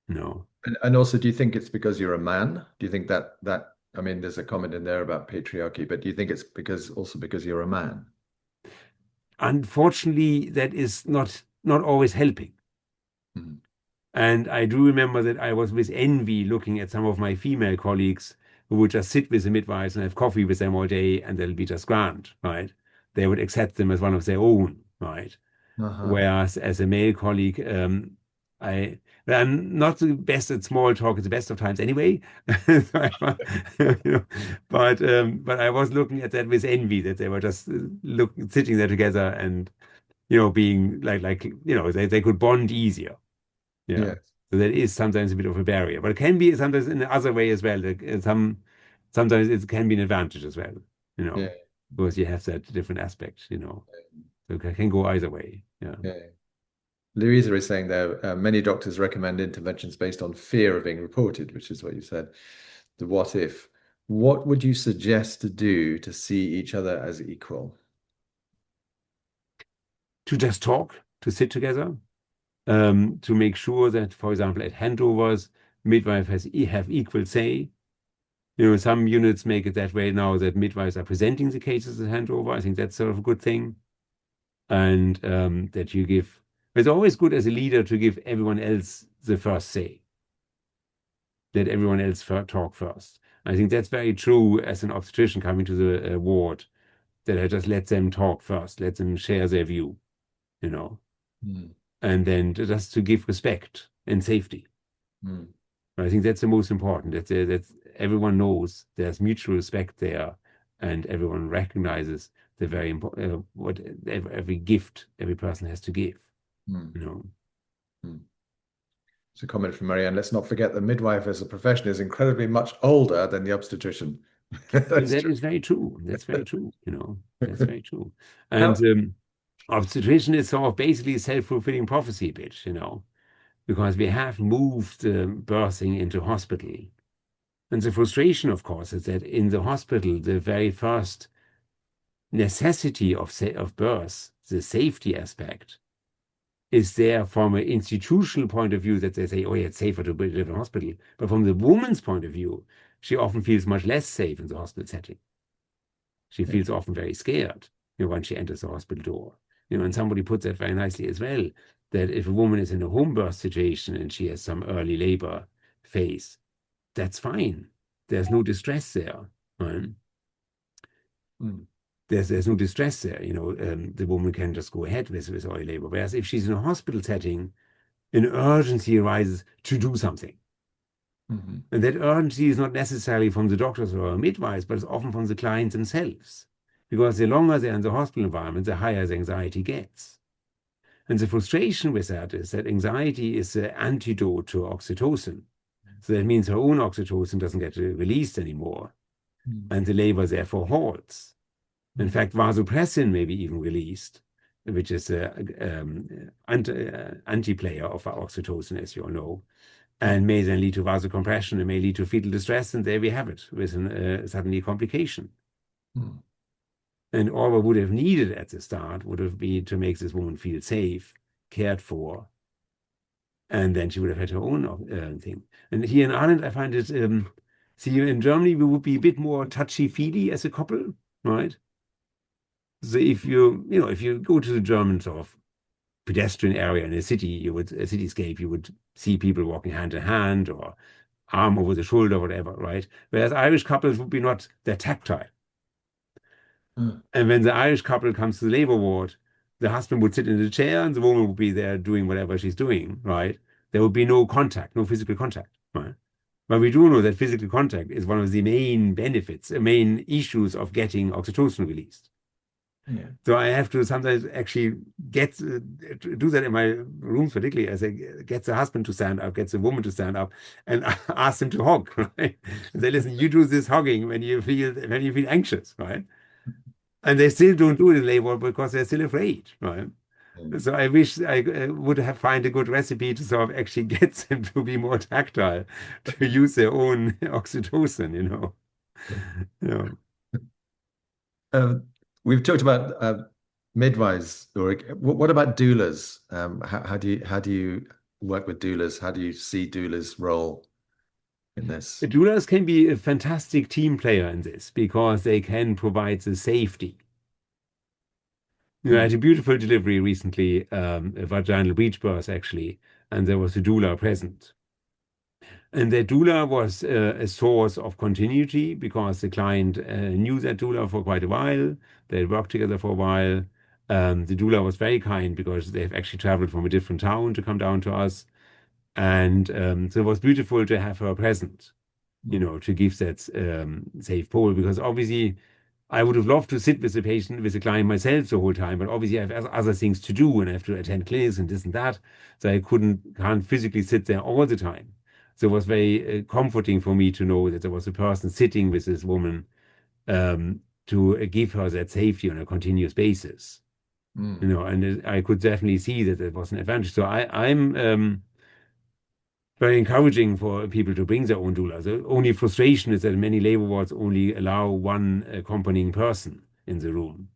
And also, do you think it's because you're a man? Do you think that I mean, there's a comment in there about patriarchy, but do you think it's because you're a man? Unfortunately, that is not always helping. Mm. And I do remember that I was with envy looking at some of my female colleagues who would just sit with the midwives and have coffee with them all day, and they'll be just grand, right? They would accept them as one of their own, right? Uh-huh. Whereas as a male colleague, I I'm not the best at small talk at the best of times anyway. But I was looking at that with envy that they were just sitting there together and being they could bond easier. Yeah. Yes. So that is sometimes a bit of a barrier, but it can be sometimes in the other way as well. Sometimes it can be an advantage as well, Yeah. because you have that different aspect, So it can go either way. Yeah. Yeah. Louisa is saying there, many doctors recommend interventions based on fear of being reported, which is what you said. The what if. What would you suggest to do to see each other as equal? To just talk, to sit together, to make sure that, for example, at handovers, midwife have equal say. Some units make it that way now that midwives are presenting the cases at handover. I think that's sort of a good thing. And that you give, it's always good as a leader to give everyone else the first say. Let everyone else talk first. I think that's very true as an obstetrician coming to the ward, that I just let them talk first, let them share their view, Mm. and then just to give respect and safety. Mm. I think that's the most important. That everyone knows there's mutual respect there, and everyone recognizes the very important what every gift every person has to give. Mm. You know. Mm. It's a comment from Marianne. Let's not forget the midwife as a profession is incredibly much older than the obstetrician. And That's that true. is very true. That's very true. That's very true. And How, obstetrician is sort of basically a self-fulfilling prophecy bit, because we have moved birthing into hospital. And the frustration, of course, is that in the hospital, the very first necessity of birth, the safety aspect, is there from an institutional point of view, that they say, oh, yeah, it's safer to live in a hospital. But from the woman's point of view, she often feels much less safe in the hospital setting. She yeah. feels often very scared, when she enters the hospital door. And somebody put that very nicely as well, that if a woman is in a home birth situation and she has some early labor phase, that's fine. There's no distress there. Right? Mm. There's no distress there. The woman can just go ahead with early labor. Whereas if she's in a hospital setting, an urgency arises to do something. Mm-hmm. And that urgency is not necessarily from the doctors or midwives, but it's often from the clients themselves. Because the longer they're in the hospital environment, the higher the anxiety gets. And the frustration with that is that anxiety is the antidote to oxytocin. So that means her own oxytocin doesn't get released anymore, Mm. and the labor therefore halts. In Mm. fact, vasopressin may be even released, which is an anti-player of oxytocin, as you all know, and may then lead to vasocompression and may lead to fetal distress, and there we have it, with suddenly a complication. Mm. And all we would have needed at the start would have been to make this woman feel safe cared for, and then she would have had her own thing. And here in Ireland, I find it. See, in Germany, we would be a bit more touchy-feely as a couple, right? So if if you go to the German sort of pedestrian area in a city, a cityscape, you would see people walking hand in hand or arm over the shoulder, whatever, right? Whereas Irish couples would be not that tactile. Mm. And when the Irish couple comes to the labor ward, the husband would sit in the chair and the woman would be there doing whatever she's doing, right? There would be no contact, no physical contact, right? But we do know that physical contact is one of the main benefits, main issues of getting oxytocin released. Yeah. So I have to sometimes actually do that in my rooms, particularly as I get the husband to stand up, gets the woman to stand up, and ask them to hug. Right? And say, listen, you do this hugging when you feel anxious, right? And they still don't do it in labor because they're still afraid, right? Mm. So I wish I would have find a good recipe to sort of actually get them to be more tactile, to use their own oxytocin, Yeah. We've talked about midwives, Ulrich. What about doulas? How do you work with doulas? How do you see doulas' role in this? Doulas can be a fantastic team player in this because they can provide the safety. I had a beautiful delivery recently, a vaginal breech birth actually, and there was a doula present. And the doula was a source of continuity because the client knew that doula for quite a while. They had worked together for a while. The doula was very kind because they've actually traveled from a different town to come down to us. And so it was beautiful to have her present, to give that safe pole, because obviously I would have loved to sit with the patient, with the client myself the whole time, but obviously I have other things to do and I have to attend clinics and this and that. So I can't physically sit there all the time. So it was very comforting for me to know that there was a person sitting with this woman to give her that safety on a continuous basis. And I could definitely see that it was an advantage. So I'm very encouraging for people to bring their own doula. The only frustration is that many labor wards only allow one accompanying person in the room,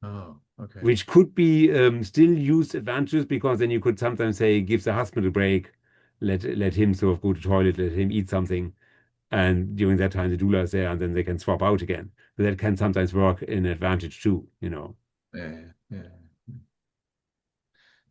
Oh, okay. which could be still used advantages, because then you could sometimes say, give the husband a break, let him sort of go to the toilet, let him eat something, and during that time the doula is there, and then they can swap out again. So that can sometimes work in advantage too. Yeah.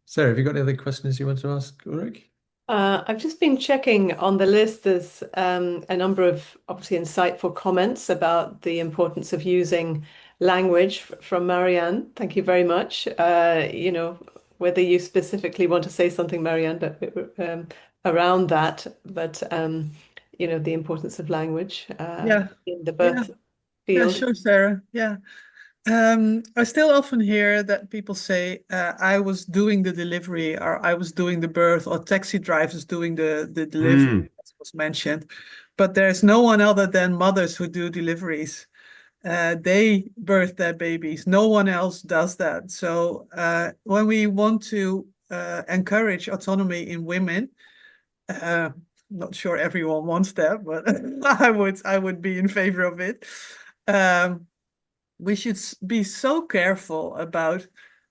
Sarah, have you got any other questions you want to ask Ulrich? I've just been checking on the list. There's a number of obviously insightful comments about the importance of using language from Marianne. Thank you very much. Whether you specifically want to say something, Marianne, but around that, but the importance of language Yeah, in the yeah, birth field. sure, Sarah. Yeah. I still often hear that people say, I was doing the delivery, or I was doing the birth, or taxi drivers doing the delivery, as was mentioned. But there's no one other than mothers who do deliveries. They birth their babies. No one else does that. So when we want to encourage autonomy in women, not sure everyone wants that, but I would be in favor of it. We should be so careful about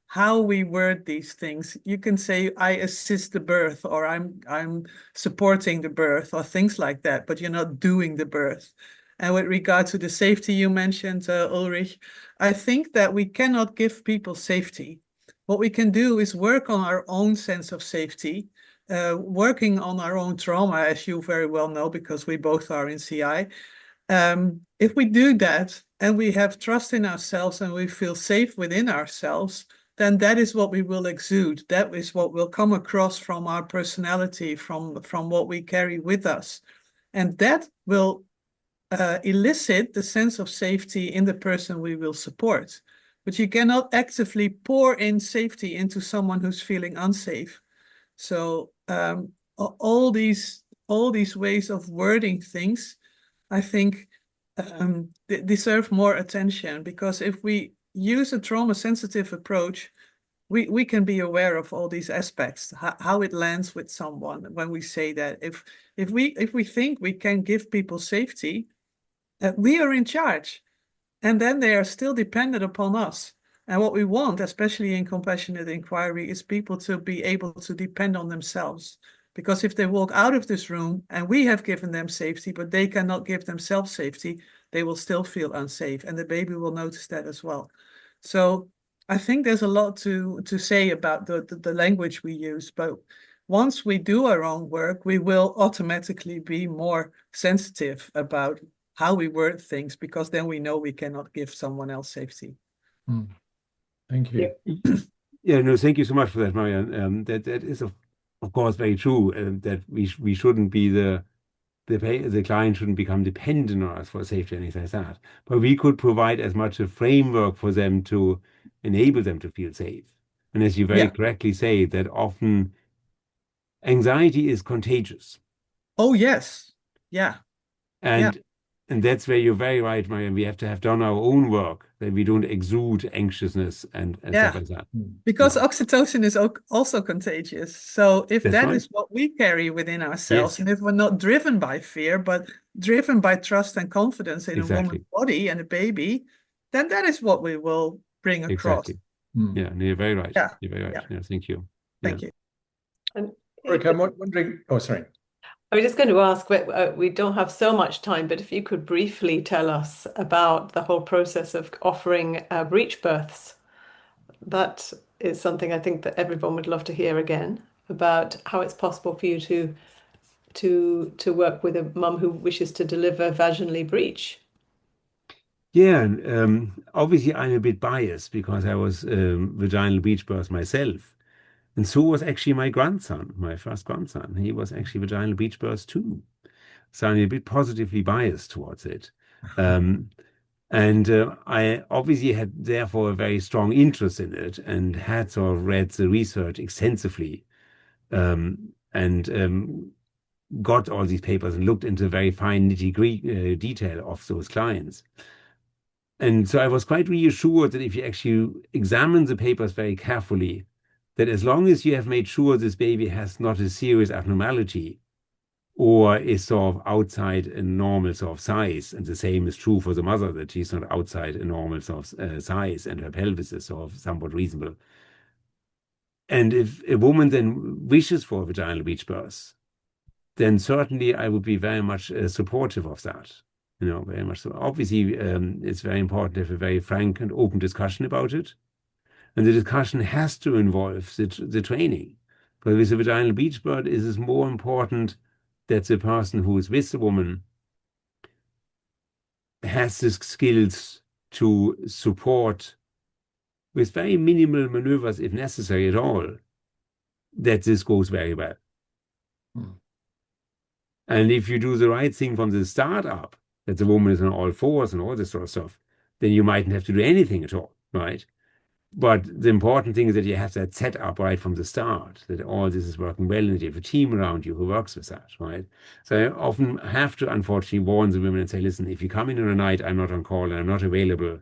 how we word these things. You can say, I assist the birth, or I'm supporting the birth, or things like that, but you're not doing the birth. And with regard to the safety you mentioned, Ulrich, I think that we cannot give people safety. What we can do is work on our own sense of safety, working on our own trauma, as you very well know, because we both are in CI. If we do that and we have trust in ourselves and we feel safe within ourselves, then that is what we will exude. That is what will come across from our personality, from what we carry with us. And that will elicit the sense of safety in the person we will support. But you cannot actively pour in safety into someone who's feeling unsafe. So all these ways of wording things, I think, deserve more attention, because if we use a trauma-sensitive approach, we can be aware of all these aspects, how it lands with someone when we say that. If we think we can give people safety, we are in charge, and then they are still dependent upon us. And what we want, especially in compassionate inquiry, is people to be able to depend on themselves. Because if they walk out of this room and we have given them safety, but they cannot give themselves safety, they will still feel unsafe, and the baby will notice that as well. So I think there's a lot to say about the language we use, but once we do our own work, we will automatically be more sensitive about how we word things, because then we know we cannot give someone else safety. Thank you. Yeah, no, thank you so much for that, Marianne. That is of course very true. That we shouldn't be the client shouldn't become dependent on us for safety and things like that. But we could provide as much a framework for them to enable them to feel safe. And as you very correctly say, that often anxiety is contagious. Oh, yes. Yeah. And that's where you're very right, Marianne. We have to have done our own work, that we don't exude anxiousness and stuff like that. Because oxytocin is also contagious. So if That's that right. is what we carry within ourselves, Yes. and if we're not driven by fear, but driven by trust and confidence in a Exactly. woman's body and a baby, then that is what we will bring across. Exactly. Yeah, no, you're very right. Yeah. You're very right. Yeah, thank you. Thank you. And Ulrich, I'm wondering, oh, sorry. I was just going to ask, we don't have so much time, but if you could briefly tell us about the whole process of offering breech births. That is something I think that everyone would love to hear again, about how it's possible for you to work with a mum who wishes to deliver vaginally breech. Yeah, and obviously I'm a bit biased because I was vaginal breech birth myself. And so was actually my grandson, my first grandson. He was actually vaginal breech birth too. So I'm a bit positively biased towards it. And I obviously had therefore a very strong interest in it and had sort of read the research extensively, and got all these papers and looked into very fine nitty-gritty detail of those clients. And so I was quite reassured that if you actually examine the papers very carefully, that as long as you have made sure this baby has not a serious abnormality or is sort of outside a normal sort of size, and the same is true for the mother, that she's not outside a normal sort of size and her pelvis is sort of somewhat reasonable. And if a woman then wishes for a vaginal breech birth, then certainly I would be very much supportive of that. You know, very much so. Obviously, it's very important to have a very frank and open discussion about it. And the discussion has to involve the training. But with a vaginal breech birth, it is more important that the person who is with the woman has the skills to support, with very minimal maneuvers, if necessary at all, that this goes very well. And if you do the right thing from the start up, that the woman is on all fours and all this sort of stuff, then you mightn't have to do anything at all, right? But the important thing is that you have that set up right from the start, that all this is working well, and that you have a team around you who works with that, right? So I often have to, unfortunately, warn the women and say, listen, if you come in on a night, I'm not on call and I'm not available,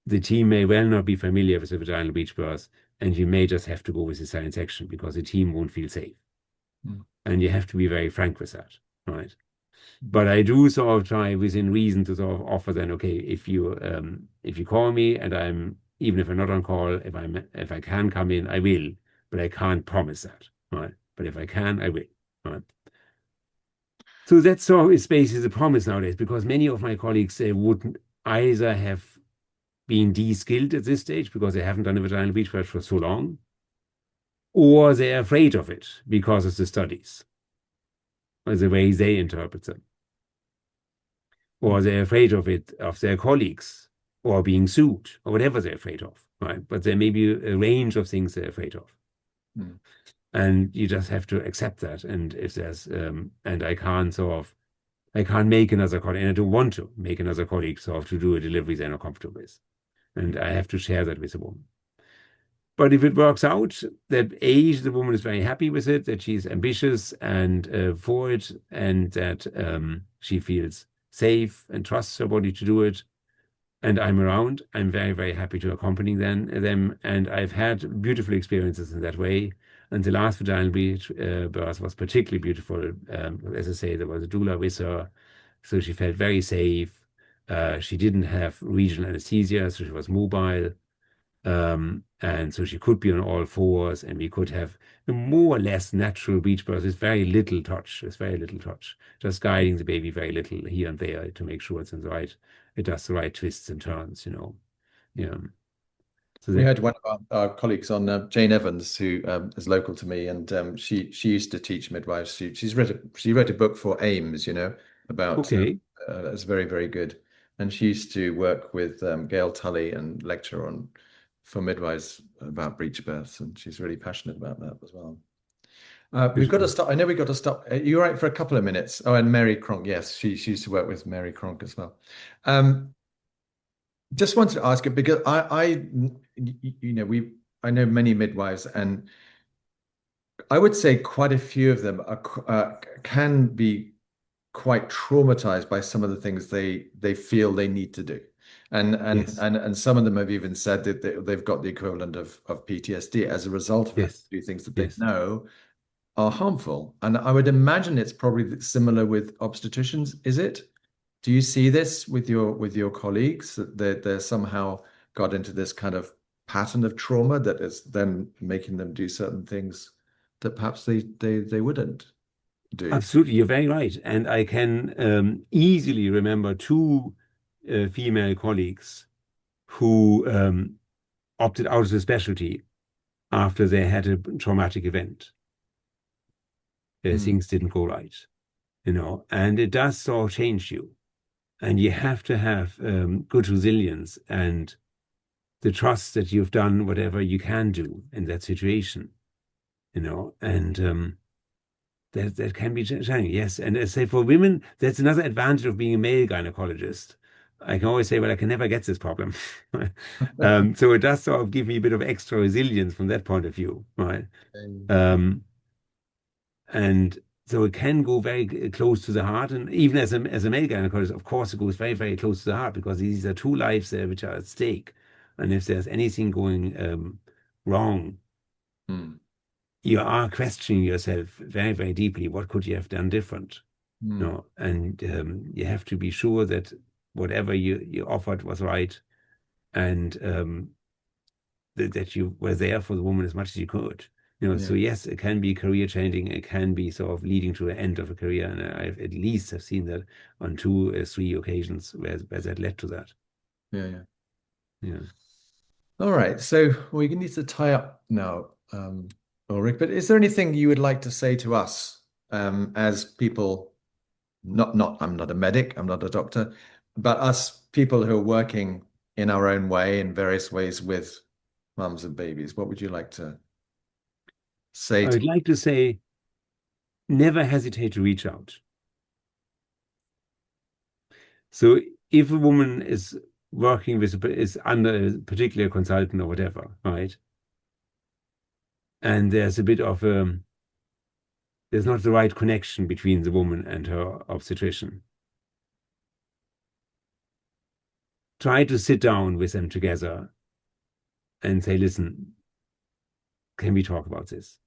the team may well not be familiar with the vaginal breech birth, and you may just have to go with the science section because the team won't feel safe. And you have to be very frank with that, right? But I do sort of try within reason to sort of offer then, okay, if you call me and even if I'm not on call, if I can come in, I will, but I can't promise that, right? But if I can, I will, right? So that sort of is basically the promise nowadays, because many of my colleagues would either have been de-skilled at this stage because they haven't done a vaginal breech birth for so long, or they're afraid of it because of the studies, or the way they interpret them, or they're afraid of it, of their colleagues, or being sued, or whatever they're afraid of, right? But there may be a range of things they're afraid of. And you just have to accept that. And if there's, and I can't make another colleague, and I don't want to make another colleague sort of to do a delivery they're not comfortable with. And I have to share that with the woman. But if it works out that the woman is very happy with it, that she's ambitious and for it, and that she feels safe and trusts her body to do it, and I'm around, I'm very, very happy to accompany them. And I've had beautiful experiences in that way. And the last vaginal birth was particularly beautiful. As I say, there was a doula with her, so she felt very safe. She didn't have regional anesthesia, so she was mobile. And so she could be on all fours, and we could have a more or less natural breech birth. It's very little touch. It's very little touch. Just guiding the baby very little here and there to make sure it's in the right, it does the right twists and turns, you know. Yeah. So We that, had one of our colleagues on, Jane Evans, who is local to me, and she used to teach midwives. She wrote a book for AIMS, about okay. it's very, very good. And she used to work with Gail Tully and lecture on for midwives about breech births, and she's really passionate about that as well. We've got to stop. I know we've got to stop. You're right for a couple of minutes. Oh, and Mary Cronk, yes, she used to work with Mary Cronk as well. Just wanted to ask it because I know many midwives, and I would say quite a few of them can be quite traumatized by some of the things they feel they need to do, Yes. and some of them have even said that they've got the equivalent of PTSD as a result of having Yes. to do things that they Yes. know are harmful. And I would imagine it's probably similar with obstetricians, is it? Do you see this with your colleagues that they're somehow got into this kind of pattern of trauma that is then making them do certain things that perhaps they wouldn't do? Absolutely, you're very right. And I can easily remember two female colleagues who opted out of the specialty after they had a traumatic event. Mm, Things didn't go right, you know, and it does sort of change you. And you have to have good resilience and the trust that you've done whatever you can do in that situation, you know, and that can be challenging, yes. And I say for women, that's another advantage of being a male gynecologist. I can always say, well, I can never get this problem. So it does sort of give me a bit of extra resilience from that point of view, right? Um, and so it can go very close to the heart. And even as a male gynecologist, of course, it goes very, very close to the heart because these are two lives there which are at stake. And if there's anything going wrong, mm, you are questioning yourself very, very deeply. What could you have done different? mm, No, and you have to be sure that whatever you offered was right, and that you were there for the woman as much as you could. You know, yeah, so yes, it can be career changing. It can be sort of leading to the end of a career, and I've at least have seen that on two, three occasions where that led to that. yeah, yeah. Yeah. All right. So we need to tie up now, Ulrich, but is there anything you would like to say to us as people, I'm not a medic, I'm not a doctor, but us people who are working in our own way in various ways with mums and babies, what would you like to say I to? would like to say, never hesitate to reach out. So if a woman is working with is under a particular consultant or whatever, right? And there's a bit of there's not the right connection between the woman and her obstetrician. Try to sit down with them together and say, listen, can we talk about this?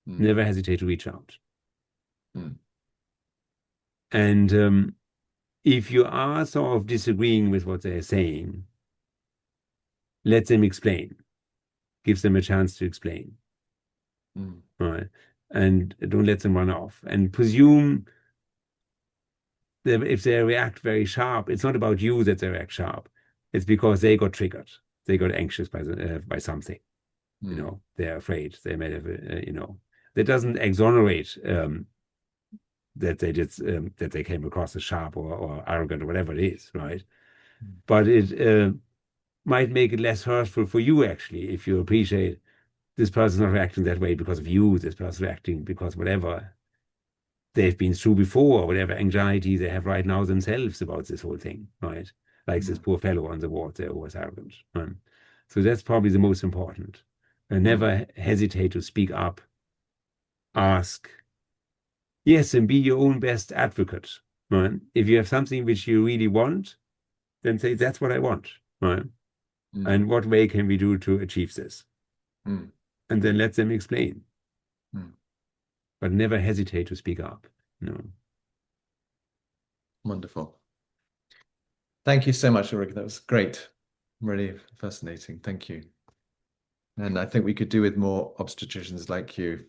Mm, Never hesitate to reach out. mm, And if you are sort of disagreeing with what they're saying, let them explain. Give them a chance to explain. mm, Right? And don't let them run off. And presume that if they react very sharp, it's not about you that they react sharp. It's because they got triggered. They got anxious by something. You mm, know, they're afraid. They may have, you know, that doesn't exonerate that they did that they came across as sharp or arrogant or whatever it is, right? mm, But it might make it less hurtful for you actually if you appreciate this person's not reacting that way because of you. This person's reacting because whatever they've been through before, whatever anxiety they have right now themselves about this whole thing, right? Like this mm, poor fellow on the ward, they're always arrogant. Right? So that's probably the most important. And mm, never hesitate to speak up, ask, yes, and be your own best advocate. Right? If you have something which you really want, then say, that's what I want. Right? mm, And what way can we do to achieve this? mm, And then let them explain. mm. But never hesitate to speak up. No. Wonderful. Thank you so much, Ulrich. That was great. Really fascinating. Thank you. And I think we could do with more obstetricians like you